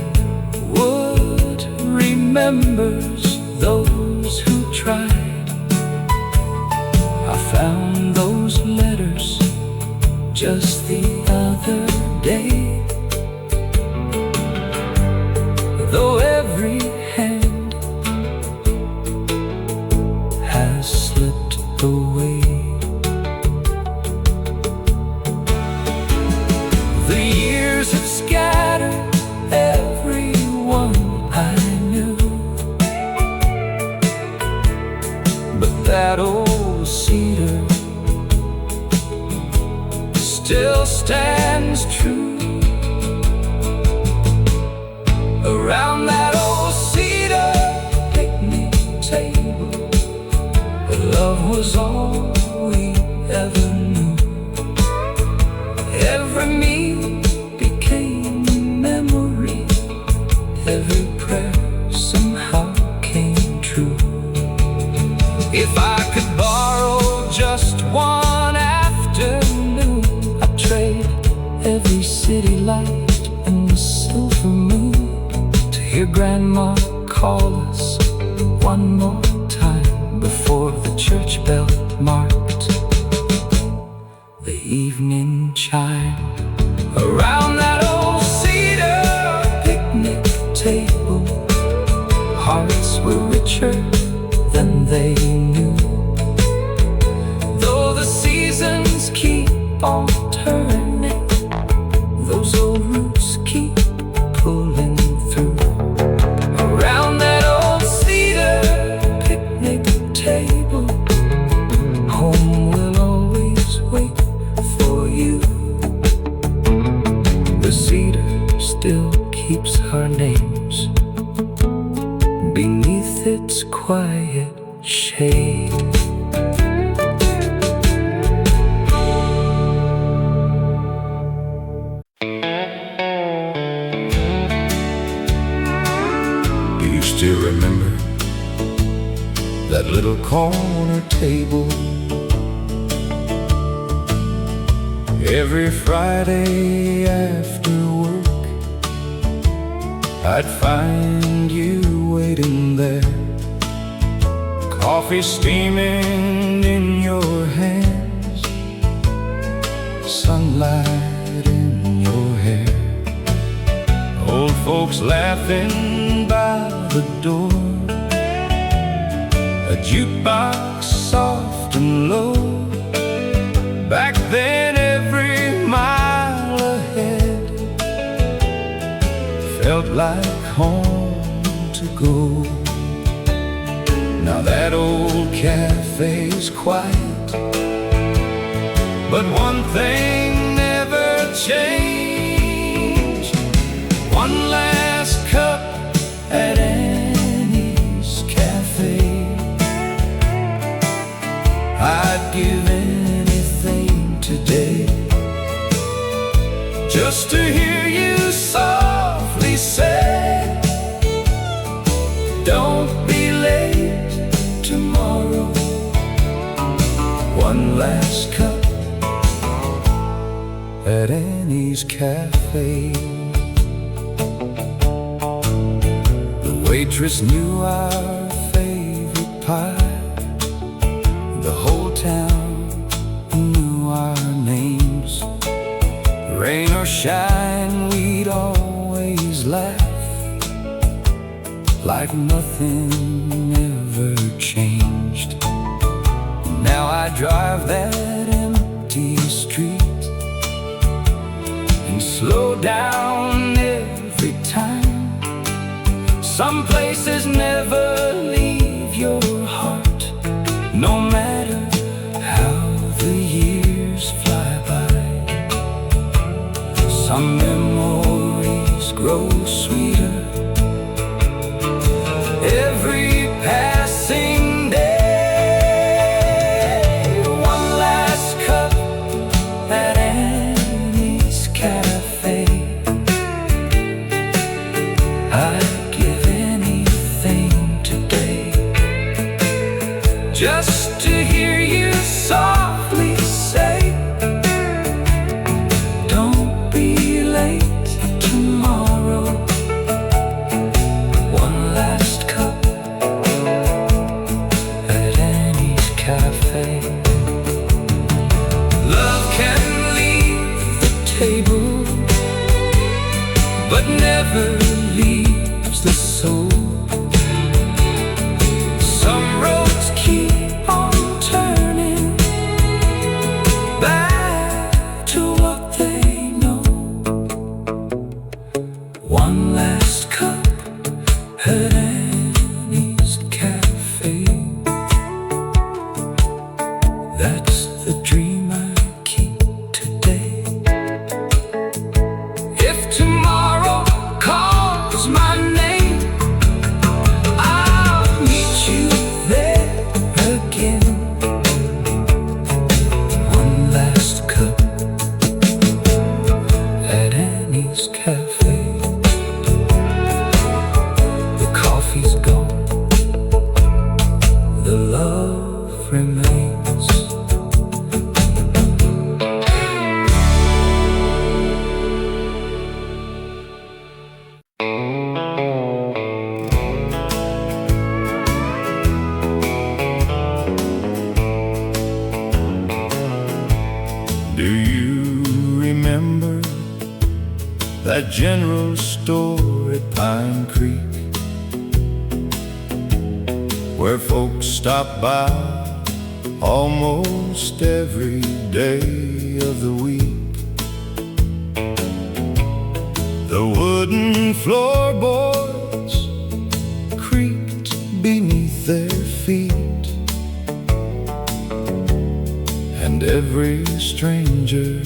"Wood remembers those who tried." I found those letters just the other day, though every hand has slipped away. The years have scattered everyone I knew, but that old cedar still stands true. Around that old cedar picnic table, love was all we ever knew. Every meal became a memory, every prayer somehow came true. If I could borrow just one afternoon, I'd trade every city light and the silver moon to hear Grandma call us one more time before the church bell marked the evening chime. Around that old cedar picnic table, hearts were richer than they knew. Though the seasons keep on turning, those old roots keep pulling through. Around that old cedar picnic table, home will always wait for you. little corner table. Every Friday after work, I'd find you waiting there, coffee steaming in your hands, sunlight in your hair, old folks laughing by the door, a jukebox soft and low. Back then every mile ahead felt like home to go. Now that old cafe's quiet, but one thing never changed. One last cup at Annie's Cafe. I'd give anything today just to hear you softly say, don't be late tomorrow. One last cup at Annie's Cafe. The waitress knew our favorite pie. The whole town knew our names. Rain or shine, we'd always laugh like nothing ever changed. Now I drive that empty street and slow down every time. Some places never leave your heart, no matter how the years fly by. Some memories grow sweeter every passing day. One last cup at Annie's Cafe. I'd give anything today just to hear you softly say, don't be late tomorrow. One last cup at Annie's Cafe. Love can leave the table, but never leaves the soul. Some roads keep on turning back to what they know. One last cup at Annie's Cafe. That's the dream I keep today. If tomorrow calls my name, I'll meet you there again. One last cup at Annie's Cafe. The coffee's gone, the love remains. Do you remember that general store at Pine Creek, where folks stopped by almost every day of the week? The wooden floorboards creaked beneath their feet, and every stranger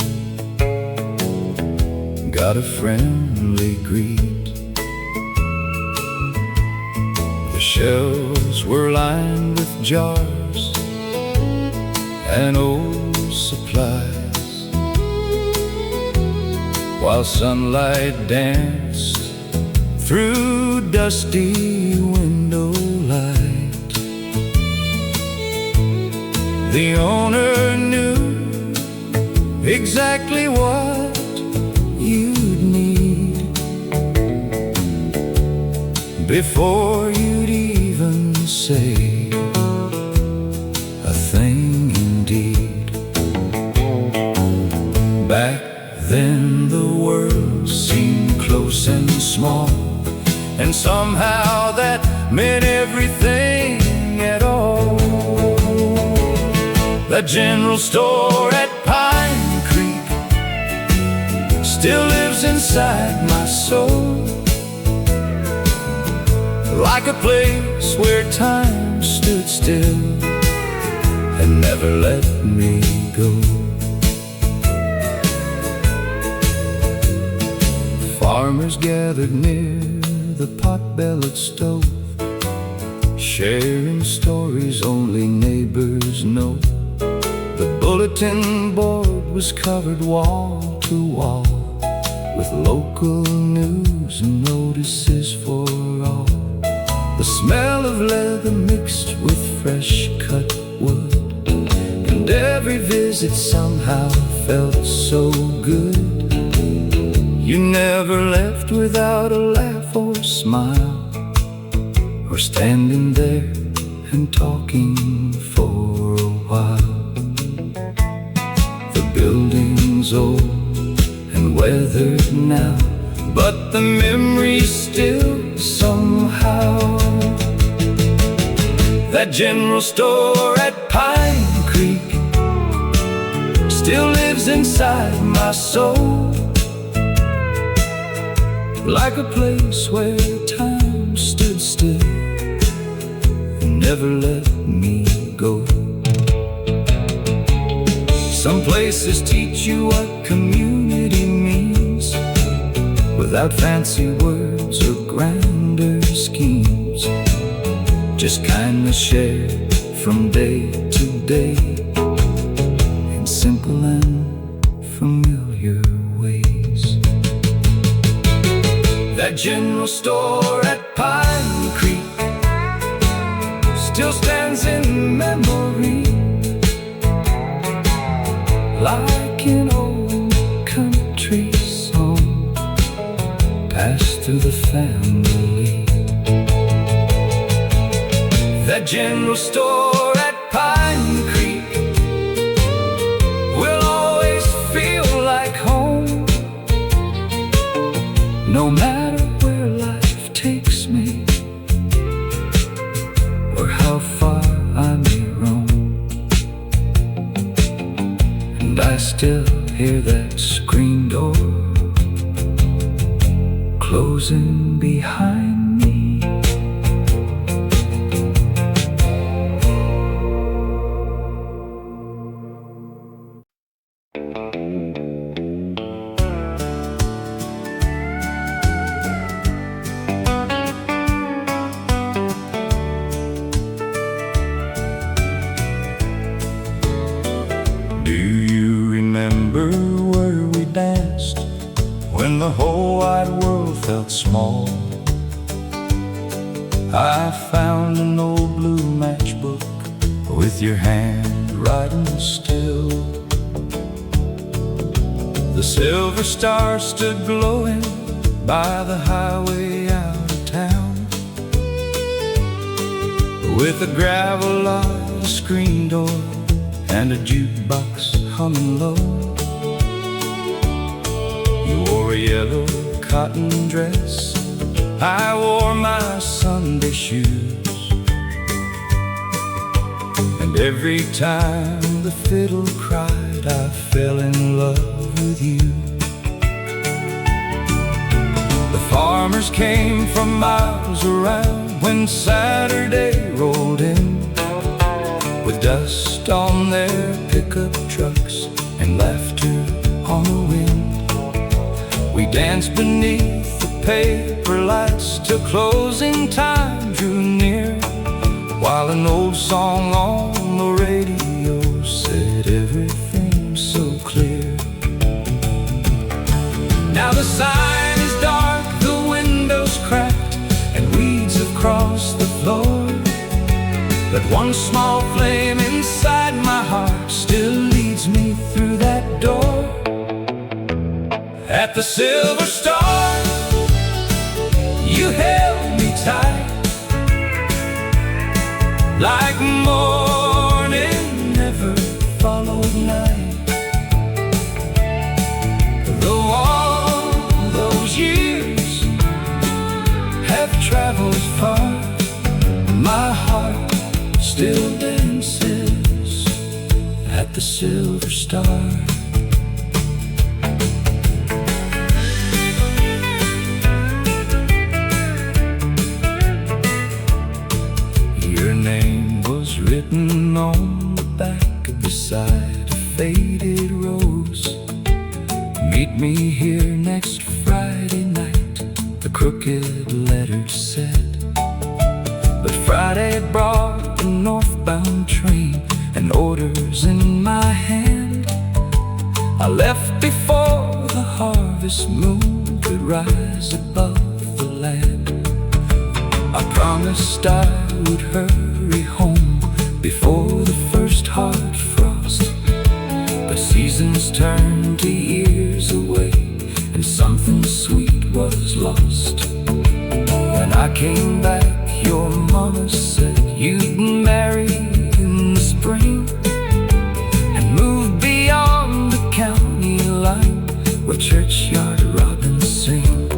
got a friendly greet. The shelves were lined with jars and old supplies, while sunlight danced through dusty window light. The owner knew exactly what you'd need before you'd even say a thing indeed. Back then the world seemed close and small, and somehow that meant everything at all. That general store at Pine Creek still lives inside my soul, like a place where time stood still and never let me go. Farmers gathered near the pot-bellied stove, sharing stories only neighbors know. The bulletin board was covered wall to wall with local news and notices for all. The smell of leather mixed with fresh cut wood, and every visit somehow felt so good. You never left without a laugh or smile, or standing there and talking for a while. The building's old and weathered now, but the memories still somehow. That general store at Pine Creek still lives inside my soul, like a place where time stood still and never let me go. Some places teach you what community means without fancy words or grander schemes, just kindness shared from day to day in simple and familiar ways. That general store at Pine Creek still stands in memory, like an old country song passed through the family. That general store at Pine Creek will always feel like home, no matter where life takes me or how far I may roam. And I still hear that screen door closing behind me. Do you remember where we danced when the whole wide world felt small? I found an old blue matchbook with your handwriting still. The silver star stood glowing by the highway out of town, with a gravel lot, a screen door, and a jukebox humming low. You wore a yellow cotton dress, I wore my Sunday shoes, and every time the fiddle cried, I fell in love with you. The farmers came from miles around when Saturday rolled in, with dust on their pickup trucks and laughter on the wind. We danced beneath the paper lights till closing time drew near, while an old song on the radio said everything's so clear. Now the sign is dark, the windows cracked, and weeds have crossed the floor, but one small flame inside my the Silver Star, you held me tight, like morning never followed night. Though all those years have traveled far, my heart still dances at the Silver Star. Your name was written on the back beside a faded rose. Meet me here next Friday night, the crooked letter said. But Friday brought the northbound train and orders in my hand. I left before the harvest moon could rise above the land. I promised I would hurry home before the first hard frost, but seasons turned to years away and something sweet was lost. When I came back, your mama said you'd marry in the spring and move beyond the county line where churchyard robins sing.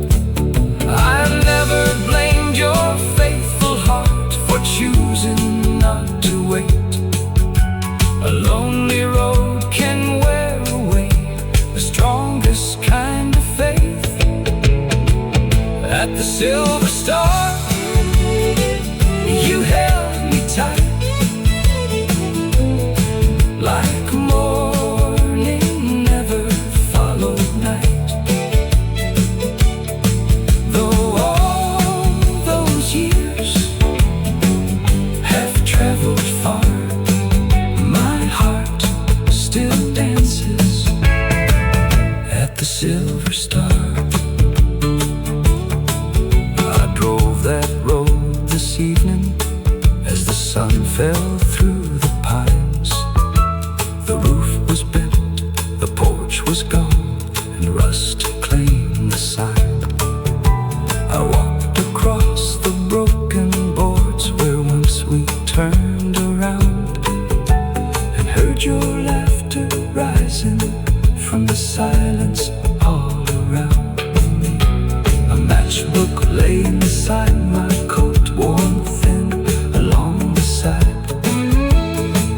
I never blamed your faithful heart for choosing not to wait. A lonely road can wear away the strongest kind of faith. At the Silver Star, you held me tight, like morning never followed night. Though all those years have traveled far, my heart still dances at the Silver Star. I drove that road this evening as the sun fell through the pines. The roof was bent, the porch was gone, and rust claimed the sign. I walked across the broken boards where once we turned around, and heard your laughter rising from the silence all around. A matchbook lay beside my coat, worn thin along the side,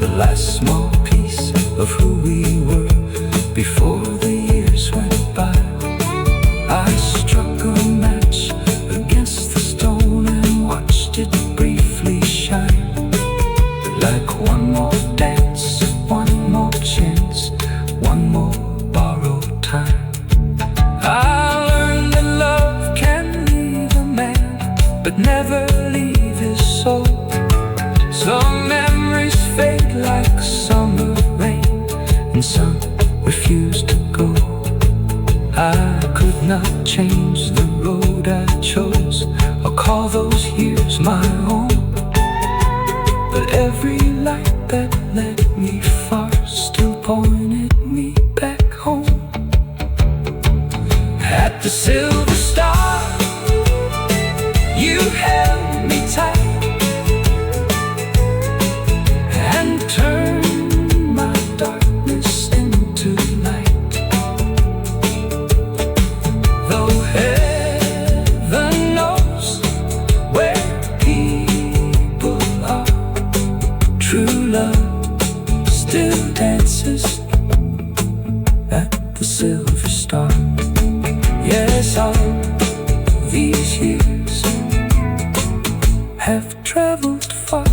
the last small piece of who we were before the years went by. I struck a match against the stone and watched it briefly shine, like one more dance, one more chance, one more borrowed time. I learned that love can leave a man, but never leave his soul. Some memories fade like summer rain, and some refuse to go. I could not change the road I chose, or call those years my own, but every light that led me far still pointed me back home. At the Silver Star, you held me tight and turned my darkness into light. Though heaven knows where people are, true love still dances at the Silver Star. Yes, all these years have traveled far.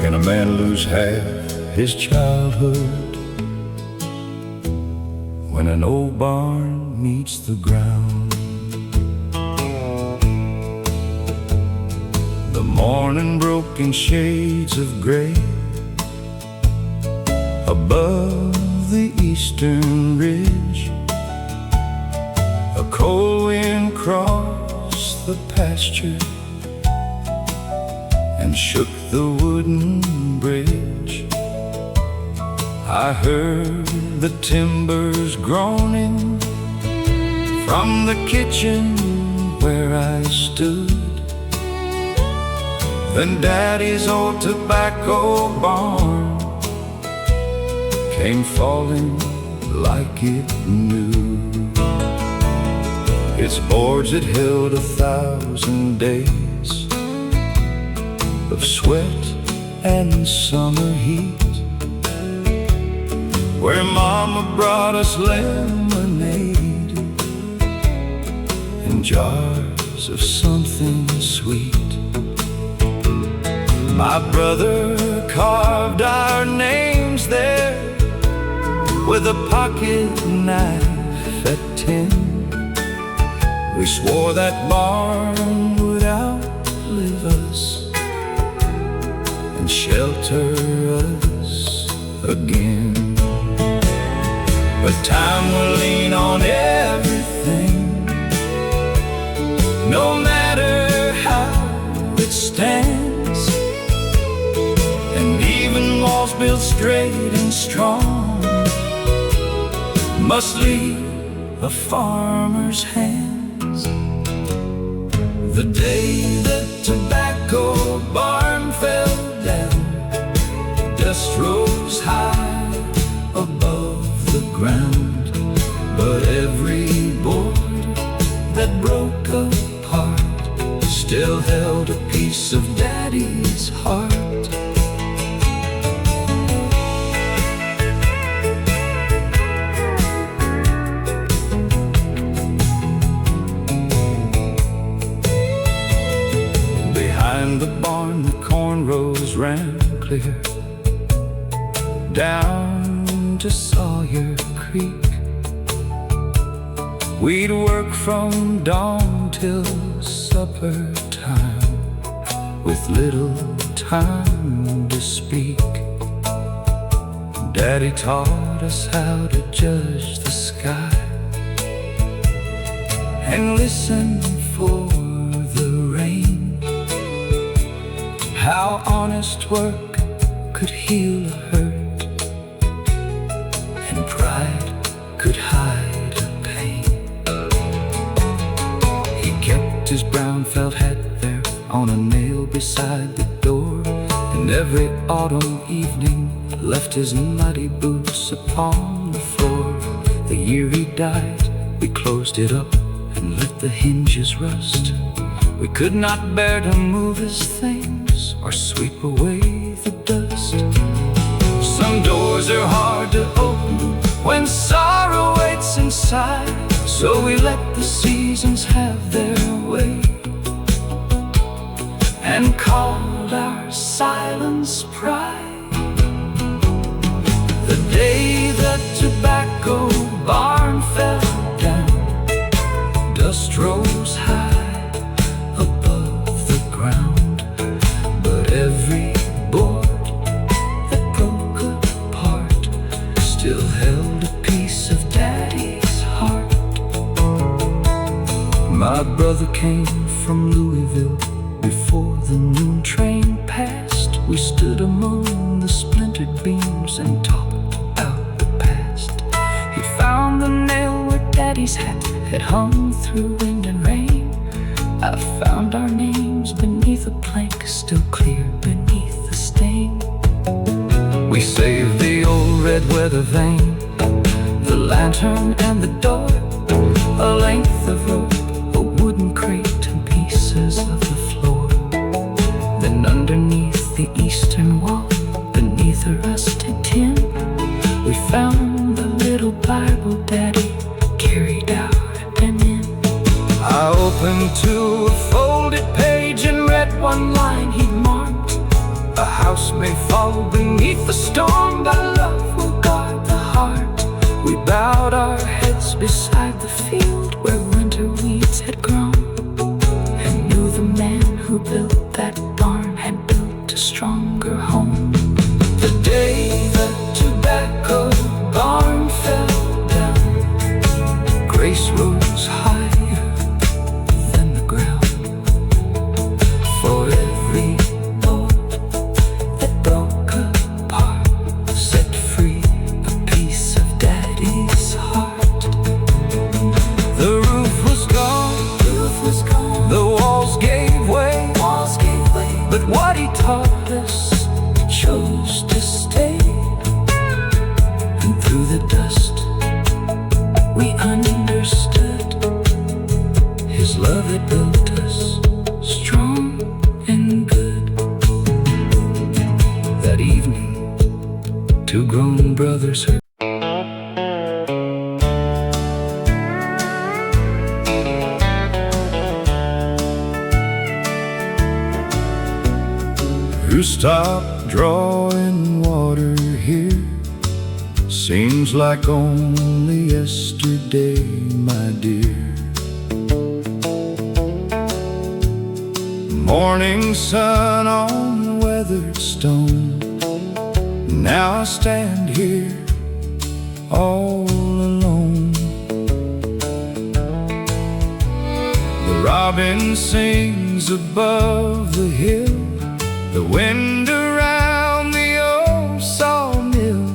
Can a man lose half his childhood when an old barn meets the ground? The morning broke in shades of gray above the eastern ridge. A cold wind crossed the pasture and shook the wooden bridge. I heard the timbers groaning from the kitchen where I stood. Then Daddy's old tobacco barn came falling like it knew. Its boards had held 1,000 days of sweat and summer heat, where Mama brought us lemonade in jars of something sweet. My brother carved our names there with a pocket knife at 10. We swore that barn would outlive us and shelter us again. But time will lean on everything, no matter how it stands. And even walls built straight and strong must leave a farmer's hands. The day the tobacco barn fell down, dust rose high above the ground. But every board that broke apart still held a piece of Daddy's heart. Behind the barn, the cornrows ran clear down to Sawyer Creek. We'd work from dawn till supper time with little time to speak. Daddy taught us how to judge the sky and listen for the rain, how honest work could heal a hurt and pride could hide a pain. He kept his brown felt hat there on a nail beside the door, and every autumn evening left his muddy boots upon the floor. The year he died, we closed it up and let the hinges rust. We could not bear to move his things or sweep away the dust. Some doors are hard to open when sorrow waits inside, so we let the seasons have their way and called our silence pride. The day the tobacco barn fell down, dust rose high above the ground. But every board that broke apart still held a piece of Daddy's heart. My brother came from Louisville before the noon train passed. We stood among the splintered beams and talked about the past. He found the nail where Daddy's hat had hung through wind and rain. I found our names beneath a plank still clear beneath the stain. We saved the old red weather vane, the lantern and the door, a length of rope, a wooden crate and pieces of the floor. Then underneath the eastern wall, beneath a rusted tin, we found the little Bible Daddy carried out and in. I opened to a folded page and read one line he'd marked: a house may fall beneath the storm, but love will guard the heart. We bowed our heads beside the field where winter weeds had grown, and knew the man who built that barn had built a stronger home. The day the tobacco barn fell down, grace rose higher than the ground. For every board that broke apart set free but what he taught us chose to stay. And through the dust we understood his love had built us strong and good. That evening, two grown brothers heard You stopped drawing water here. Seems like only yesterday, my dear. Morning sun on weathered stone. Now I stand here all alone. The robin sings above the hill. The wind around the old sawmill.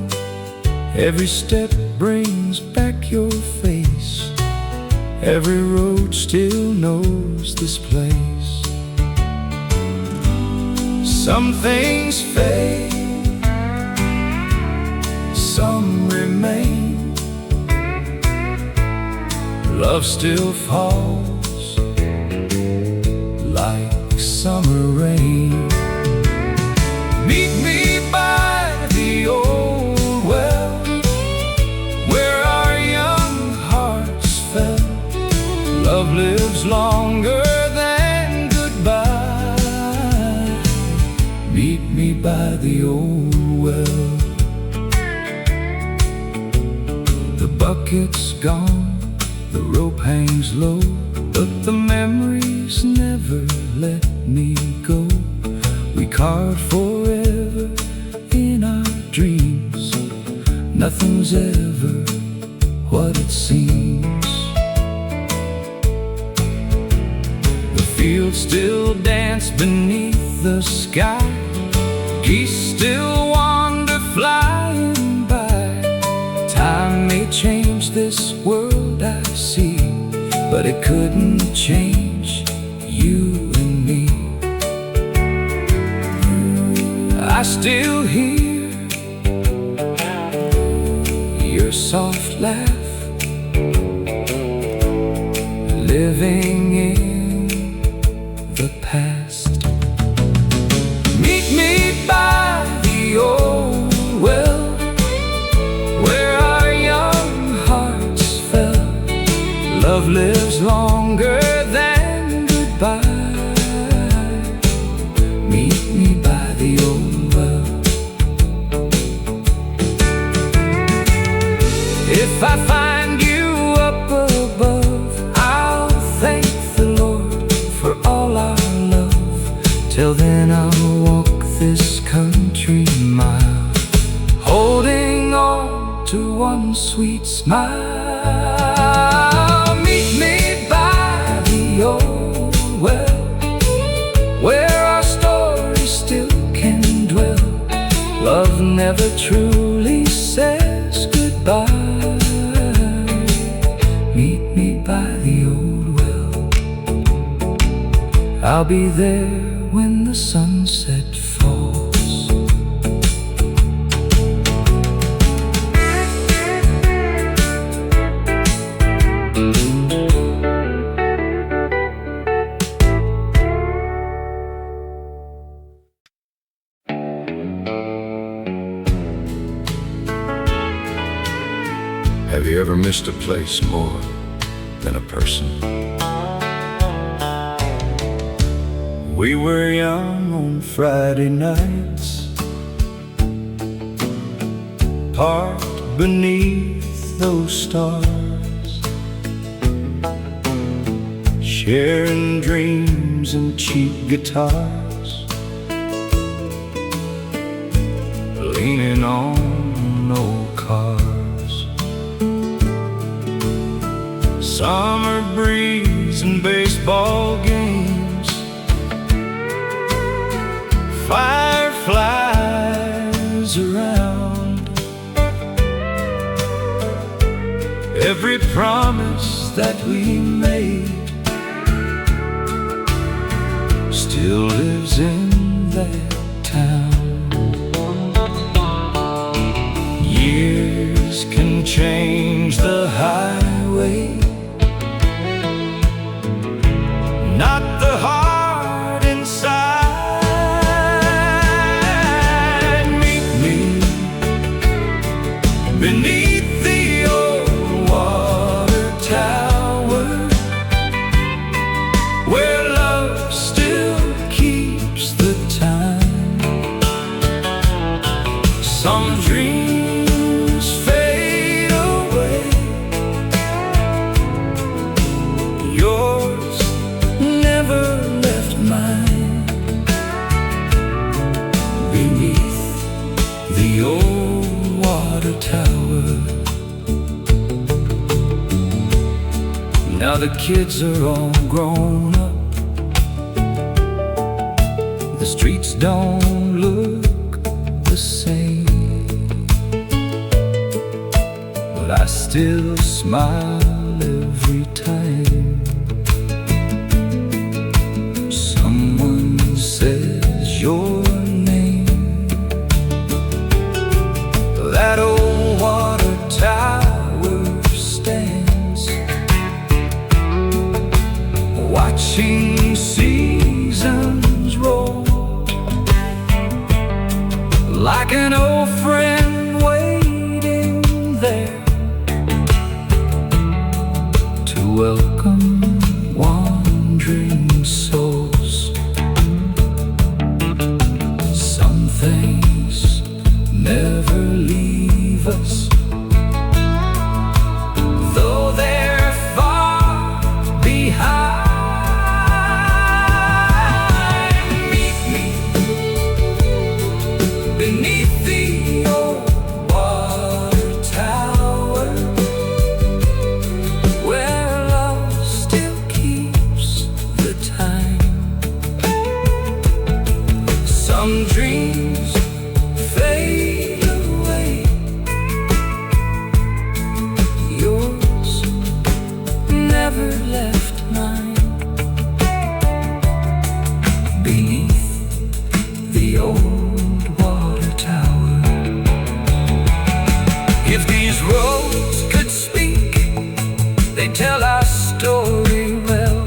Every step brings back your face. Every road still knows this place. Some things fade, some remain. Love still falls like summer rain. Meet me by the old well, where our young hearts fell. Love lives longer than goodbye. Meet me by the old well. The bucket's gone, the rope hangs low, but the memories never let me go. We carved forever in our dreams. Nothing's ever what it seems. The fields still dance beneath the sky. Geese still wander flying by. Time may change this world I see, but it couldn't change you and me. I still hear your soft laugh, living in the past. Meet me by the old well, where our young hearts fell. Love lives longer than goodbye. Meet me by the old If I find you up above, I'll thank the Lord for all our love. Till then I'll walk this country mile, holding on to one sweet smile. Meet me by the old well, where our story still can dwell. Love never truly says goodbye. Meet me by the old well. I'll be there when the sunset falls. Have you ever missed a place more than a person? We were young on Friday nights, parked beneath those stars, sharing dreams and cheap guitars, leaning on old cars. Summer breeze and baseball games, fireflies around. Every promise that we made still lives in that town. Years can change the highway, not the heart inside. Meet me beneath the old water tower, where love still keeps the time. Some dreams fade away, yours never left mine. Beneath the old water tower. Now the kids are all grown up, the streets don't look the same, but I still smile every time someone says your name. That old water tower stands, watching seasons roll, like an old friend waiting there to welcome wandering souls. Some things never leave us, though they're far behind. Meet me beneath the old water tower, where love still keeps the time. Some dreams fade away, yours never left mine. Beneath the old water tower. If these roads could speak, they'd tell our story well,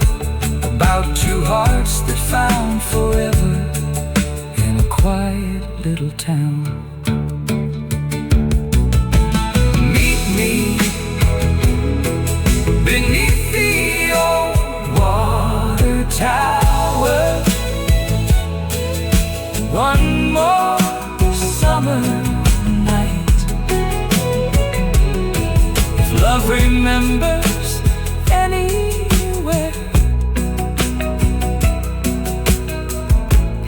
about two hearts that found forever in a quiet little town. Meet me beneath the old water tower, one more summer night. If love remembers anywhere,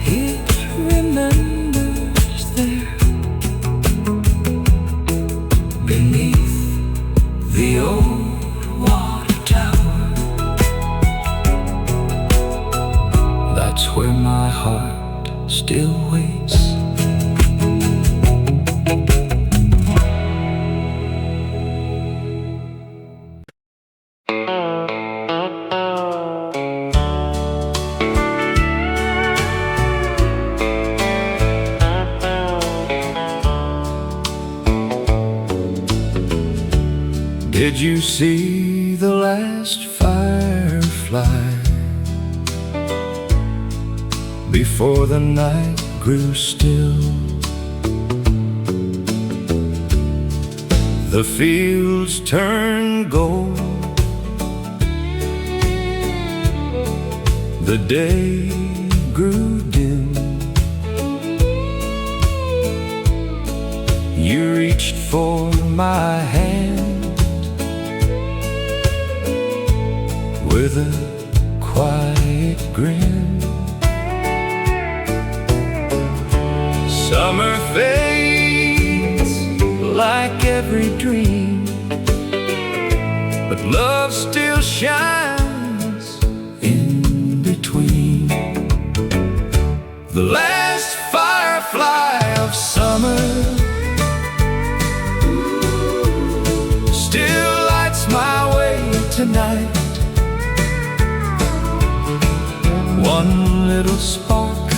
it remembers there. Beneath the old water tower, that's where my heart still waits. Did you see the last firefly before the night grew still? The fields turned gold, the day grew dim. You reached for my hand with a quiet grin. Summer fades like every dream, but love still shines in between. The last firefly of summer still lights my way tonight. One little spark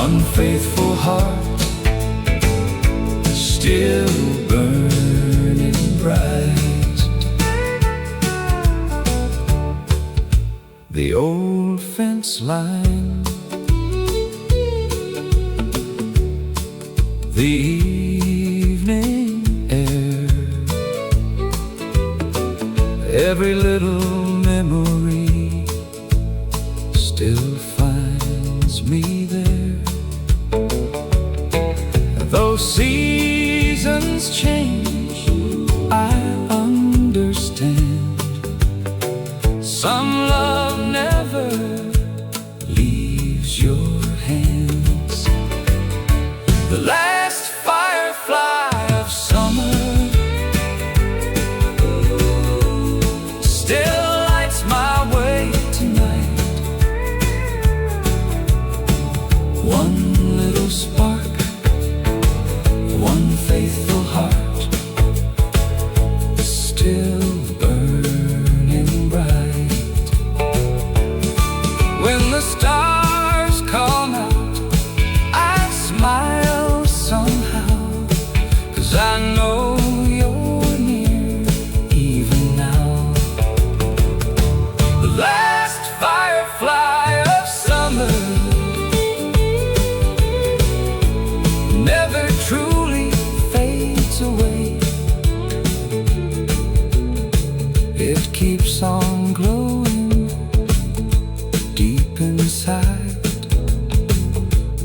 one faithful heart still burning bright. The old fence line, the evening air, every little memory still finds me there. Though seasons change, I understand. Some love never leaves your hands. The last firefly of summer still lights my way tonight. One little spark, one faithful heart still burning bright. When the stars come out, I smile somehow, 'cause I know you're near even now. The last firefly of summer never truly fades away. It keeps on glowing deep inside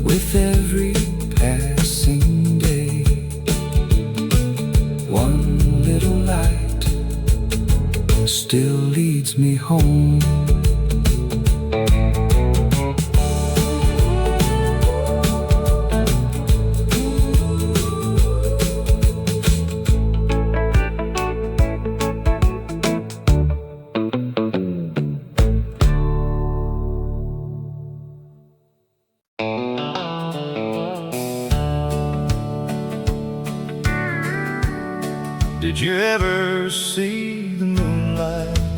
with every passing day. One little light still leads me home. Did you ever see the moonlight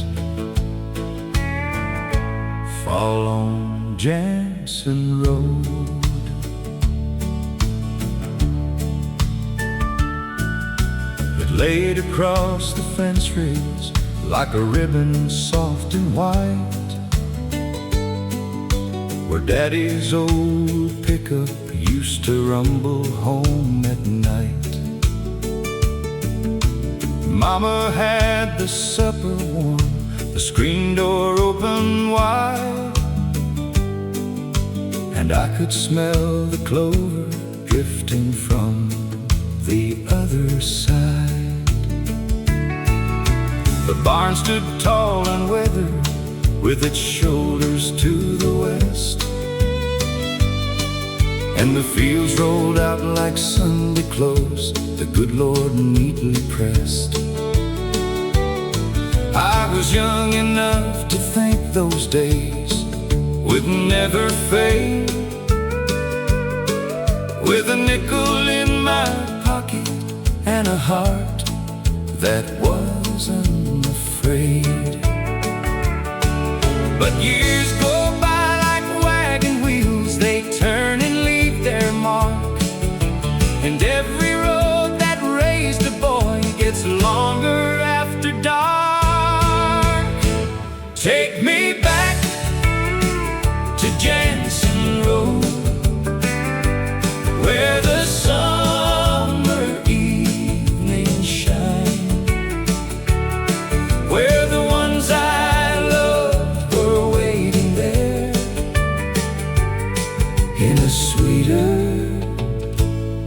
fall on Jansen Road? It laid across the fence rails like a ribbon soft and white, where Daddy's old pickup used to rumble home at night. Mama had the supper warm, the screen door open wide, and I could smell the clover drifting from the other side. The barn stood tall and weathered, with its shoulders to the west, and the fields rolled out like Sunday clothes, the good Lord neatly pressed. I was young enough to think those days would never fade. With a nickel in my pocket and a heart that wasn't afraid. But years go by like wagon wheels, they turn and leave their mark, and every road that raised a boy gets longer after dark. Take me back to Jansen Road, where the summer evenings shine, where the ones I loved were waiting there in a sweeter,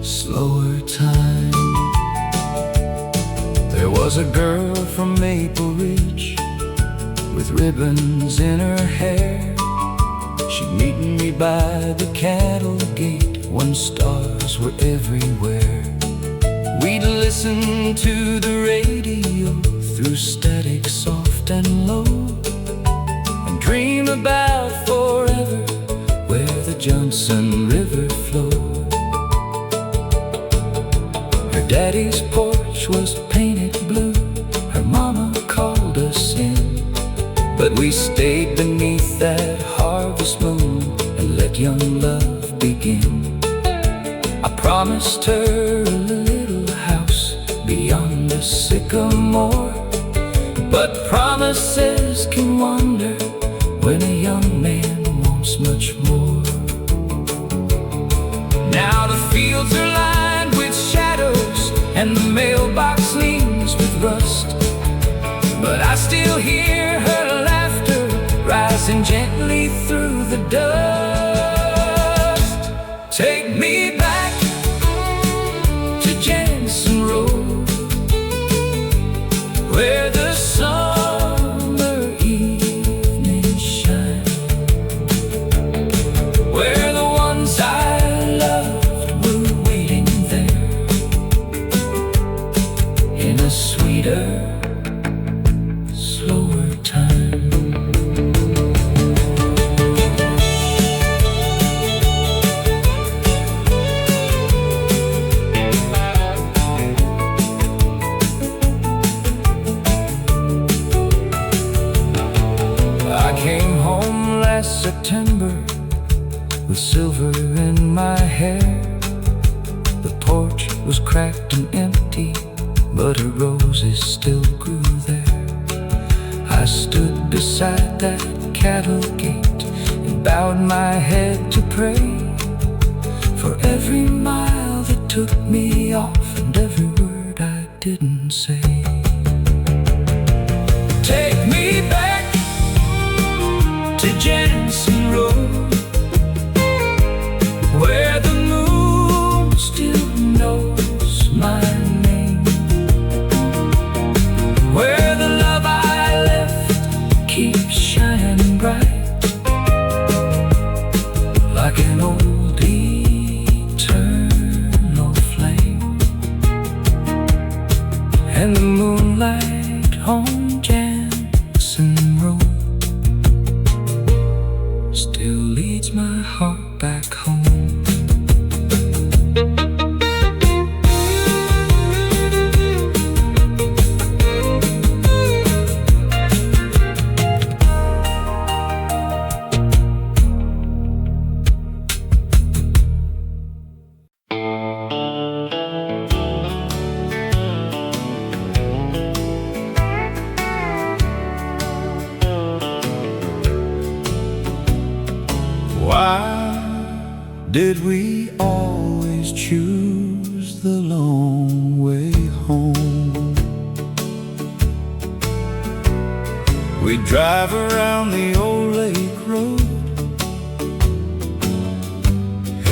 slower time. There was a girl from Maple Ridge with ribbons in her hair. She'd meet me by the cattle gate when stars were everywhere. We'd listen to the radio through static soft and low, and dream about forever where the Johnson River flowed. Her daddy's porch was painted blue, her mama called us in, but we stayed beneath that harvest moon and let young love begin. I promised her a little house beyond the sycamore, but promises can wander when a young man wants much more. Now the fields are lined with shadows and the mailbox leans with rust, but I still hear her laughter rising gently through the dust. Take me back to Jensen Road, where the summer evenings shine, where the ones I loved were waiting there in a sweeter, slower time. I came home last September with silver in my hair. The porch was cracked and empty, but her roses still grew there. I stood beside that cattle gate and bowed my head to pray for every mile that took me off and every word I didn't say. Take me back to Jensen Road, where the moon still knows my name, where the love I left keeps shining bright like an old eternal flame. And the moonlight on Jensen Road still leads my heart back home. Did we always choose the long way home? We'd drive around the old lake road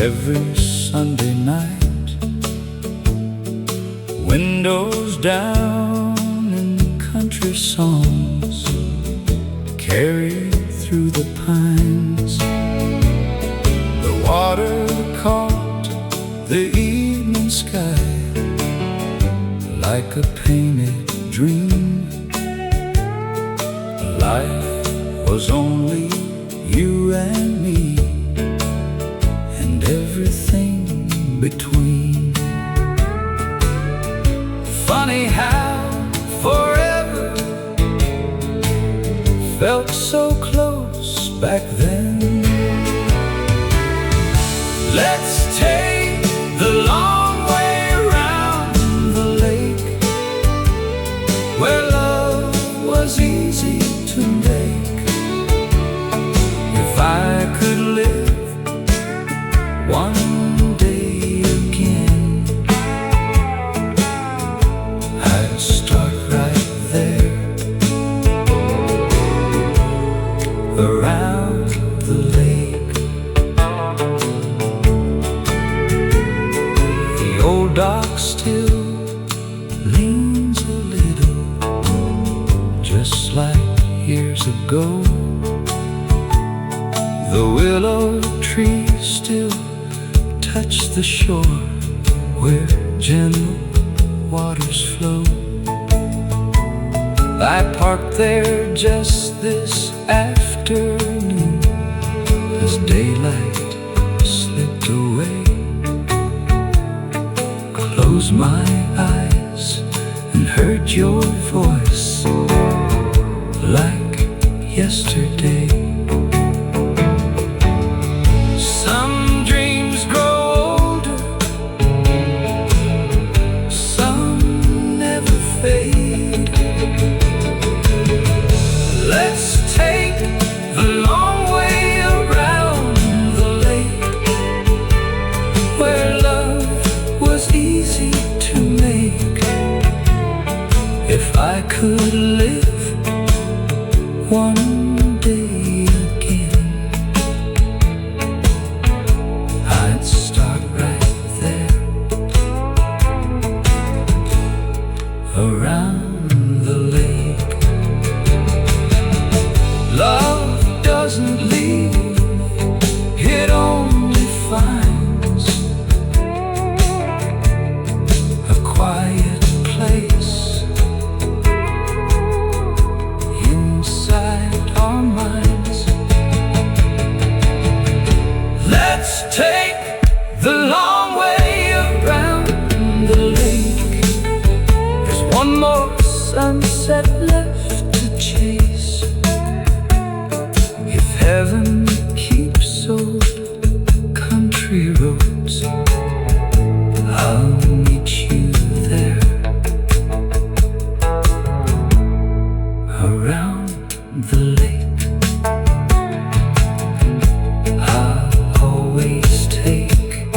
every Sunday night, windows down and country songs carried through the pines. Water caught the evening sky like a painted dream. Life was only you and me and everything between. Funny how forever felt so close back then. Let's take the long way around the lake, where love was easy to make. If I could live one day again, I'd start right there around the lake. Old dock still leans a little, just like years ago. The willow trees still touch the shore where gentle waters flow. I parked there just this afternoon as daylight slipped away. Closed my eyes and heard your voice like yesterday. Some dreams Let's take the long way around the lake. There's one more sunset left to chase. If heaven keeps old country roads, I'll meet you there around the lake. I'll always take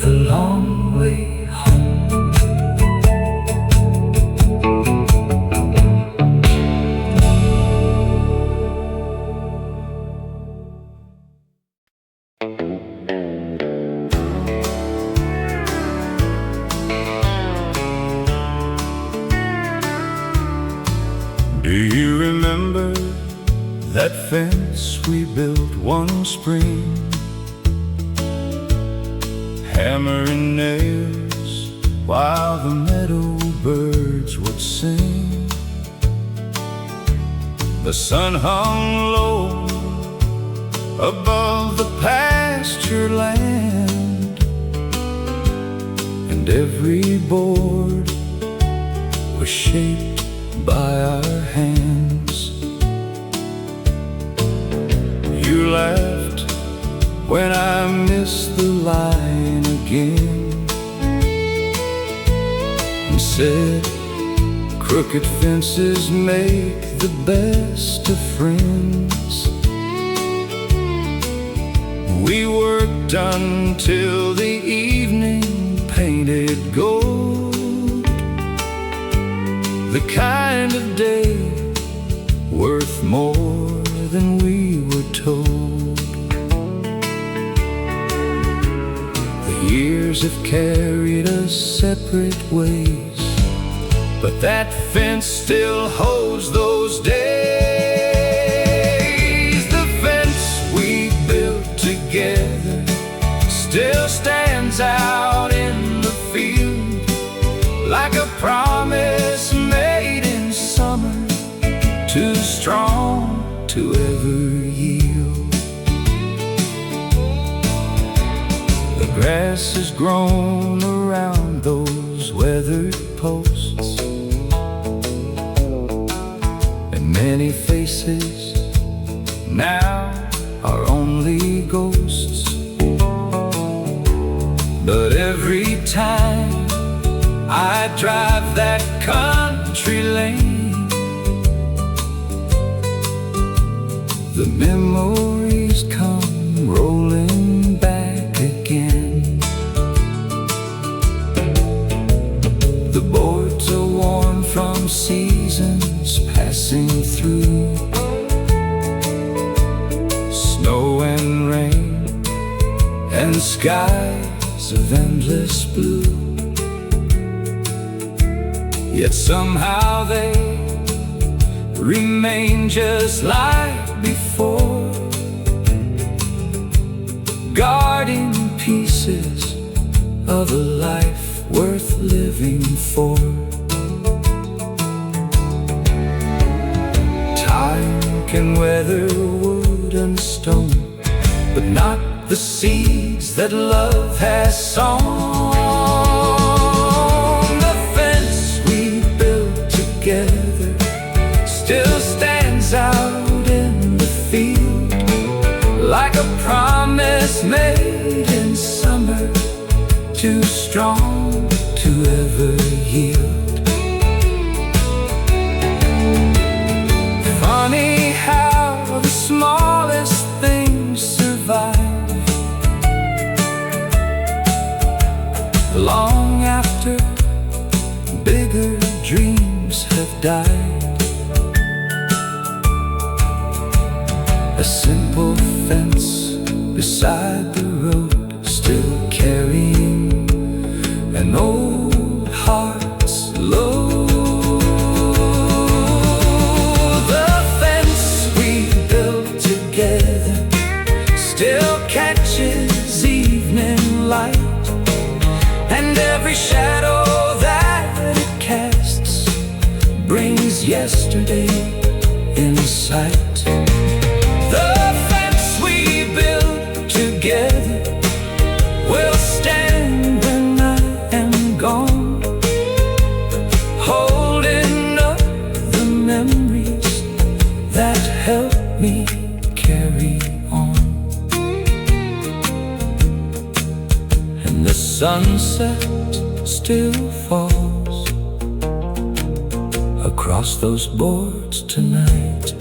the long way home. Do you remember that fence we built one spring? Hammering nails while the meadow birds would sing. The sun hung low above the pasture land, and every board was shaped by our hands. You laughed when I missed the line again, and said, crooked fences make the best of friends. We worked until the evening painted gold, the kind of day worth more than we were told. The years have carried us separate ways, but that fence still holds those days. The fence we built together still stands out in the field, like a promise made in summer, too strong to ever yield. The grass has grown around those weathered posts, and many faces now are only ghosts. But every time I drive that country lane, the memories come rolling back again. The boards are worn from seasons passing through, snow and rain and skies of endless blue. Yet somehow they remain just like before, guarding pieces of a life worth living for. Time can weather wood and stone, but not the seeds that love has sown. The fence we built together still stands out in the field, like a promise made in summer, too strong to ever yield. Funny how the smallest things survive long after bigger dreams have died. A simple fence beside the road, still carrying an old heart's load. The fence we built together still catches evening light, and every shadow that it casts brings yesterday in sight. The fence sunset still falls across those boards tonight.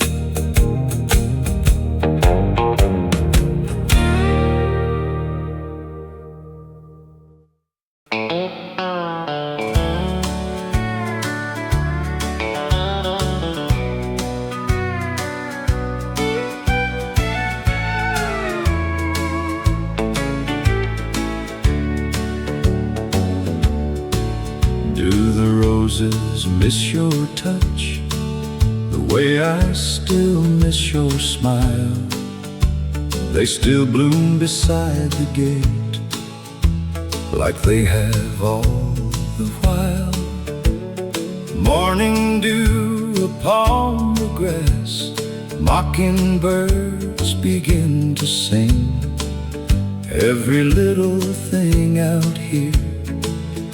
Miss your touch, the way I still miss your smile. They still bloom beside the gate, like they have all the while. Morning dew upon the grass, mockingbirds begin to sing. Every little thing out here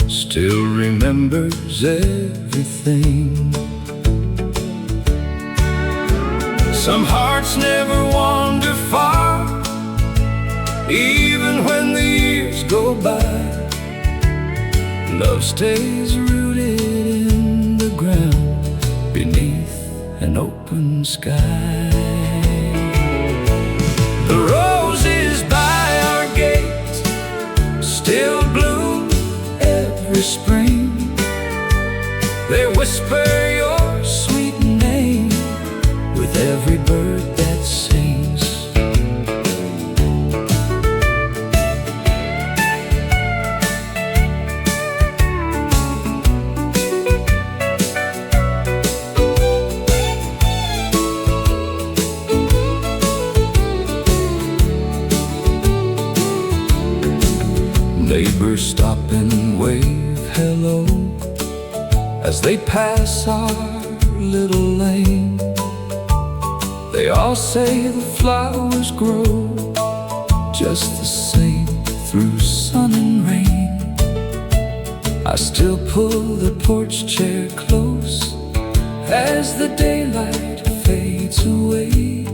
still remembers everything. Some hearts never wander far, even when the years go by. Love stays rooted in the ground beneath an open sky. The roses by our gate still bloom every spring. They whisper your sweet name with every bird that sings. Neighbors stop and wave hello as they pass our little lane. They all say the flowers grow just the same through sun and rain. I still pull the porch chair close as the daylight fades away,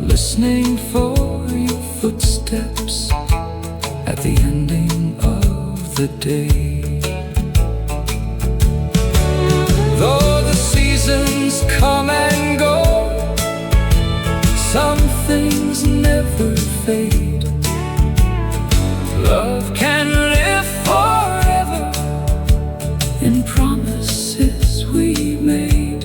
listening for your footsteps at the ending of the day. Though the seasons come and go, some things never fade. Love can live forever in promises we made.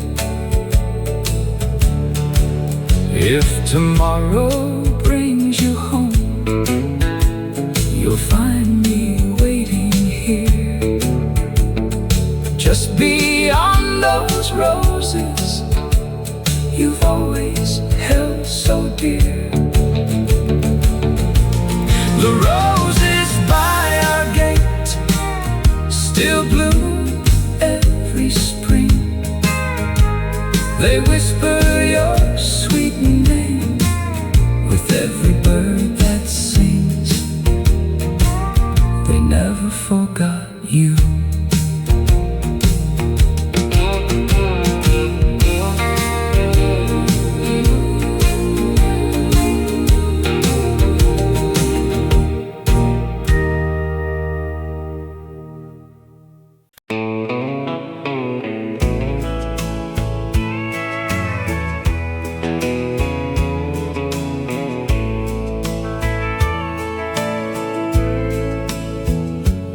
If tomorrow brings you home, you'll find me waiting here, just beyond those roses you've always held so dear. The roses by our gate still bloom every spring. They whisper your sweet name with every bird that sings. They never forgot you.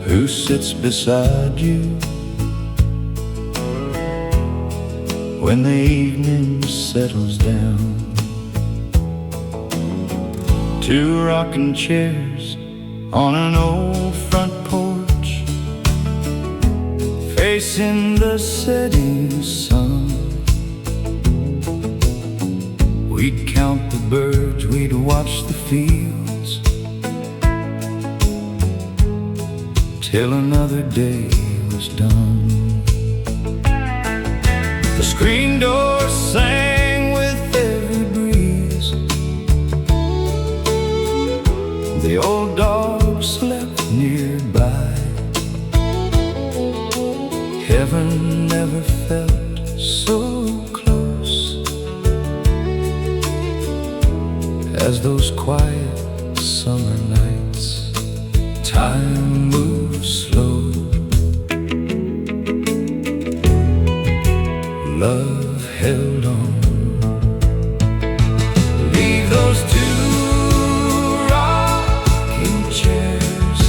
Who sits beside you when the evening settles down? Two rocking chairs on an old front porch, facing the setting sun. We'd count the birds, we'd watch the fields, till another day was done. The screen door sang with every breeze. The old dog slept nearby. Heaven never felt so close as those quiet summer nights. Time moves slow. Love held on. Leave those two rocking chairs,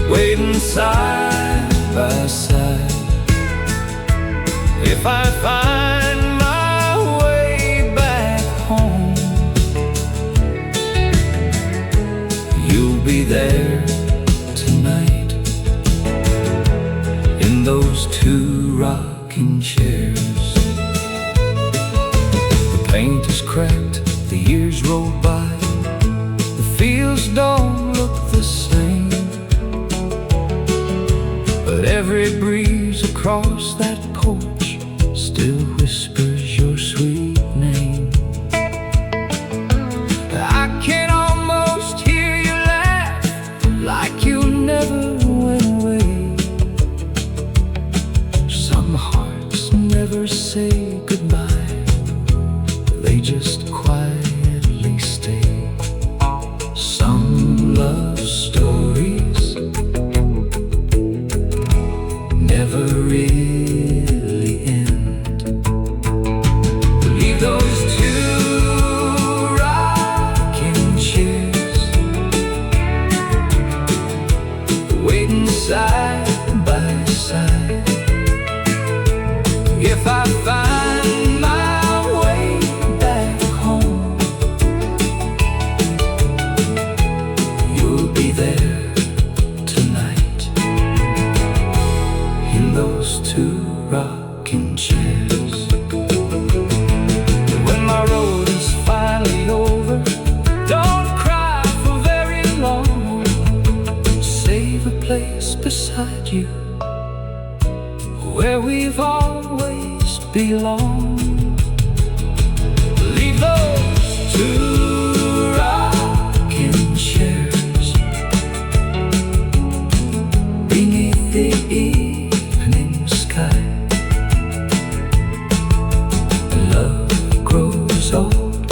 waiting side by side. If I find my way back home, you'll be there tonight in those two rocking chairs. The paint is cracked, the years roll by, the fields don't look the same, but every breeze across that porch still whispers your sweet name. I can almost hear you laugh like you never went away. Some hearts never say goodbye, they just quietly stay. Some love stories never really end. Leave those two rocking chairs, waiting side by side. If I find my way back home, you'll be there tonight in those two rocking chairs. When my road is finally over, don't cry for very long. Save a place beside you where we've always belonged. Leave those two rocking chairs beneath the evening sky. Love grows old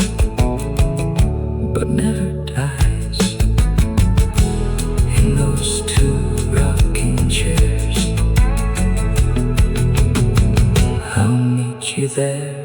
but never dies in those two rocking chairs. I'll meet you there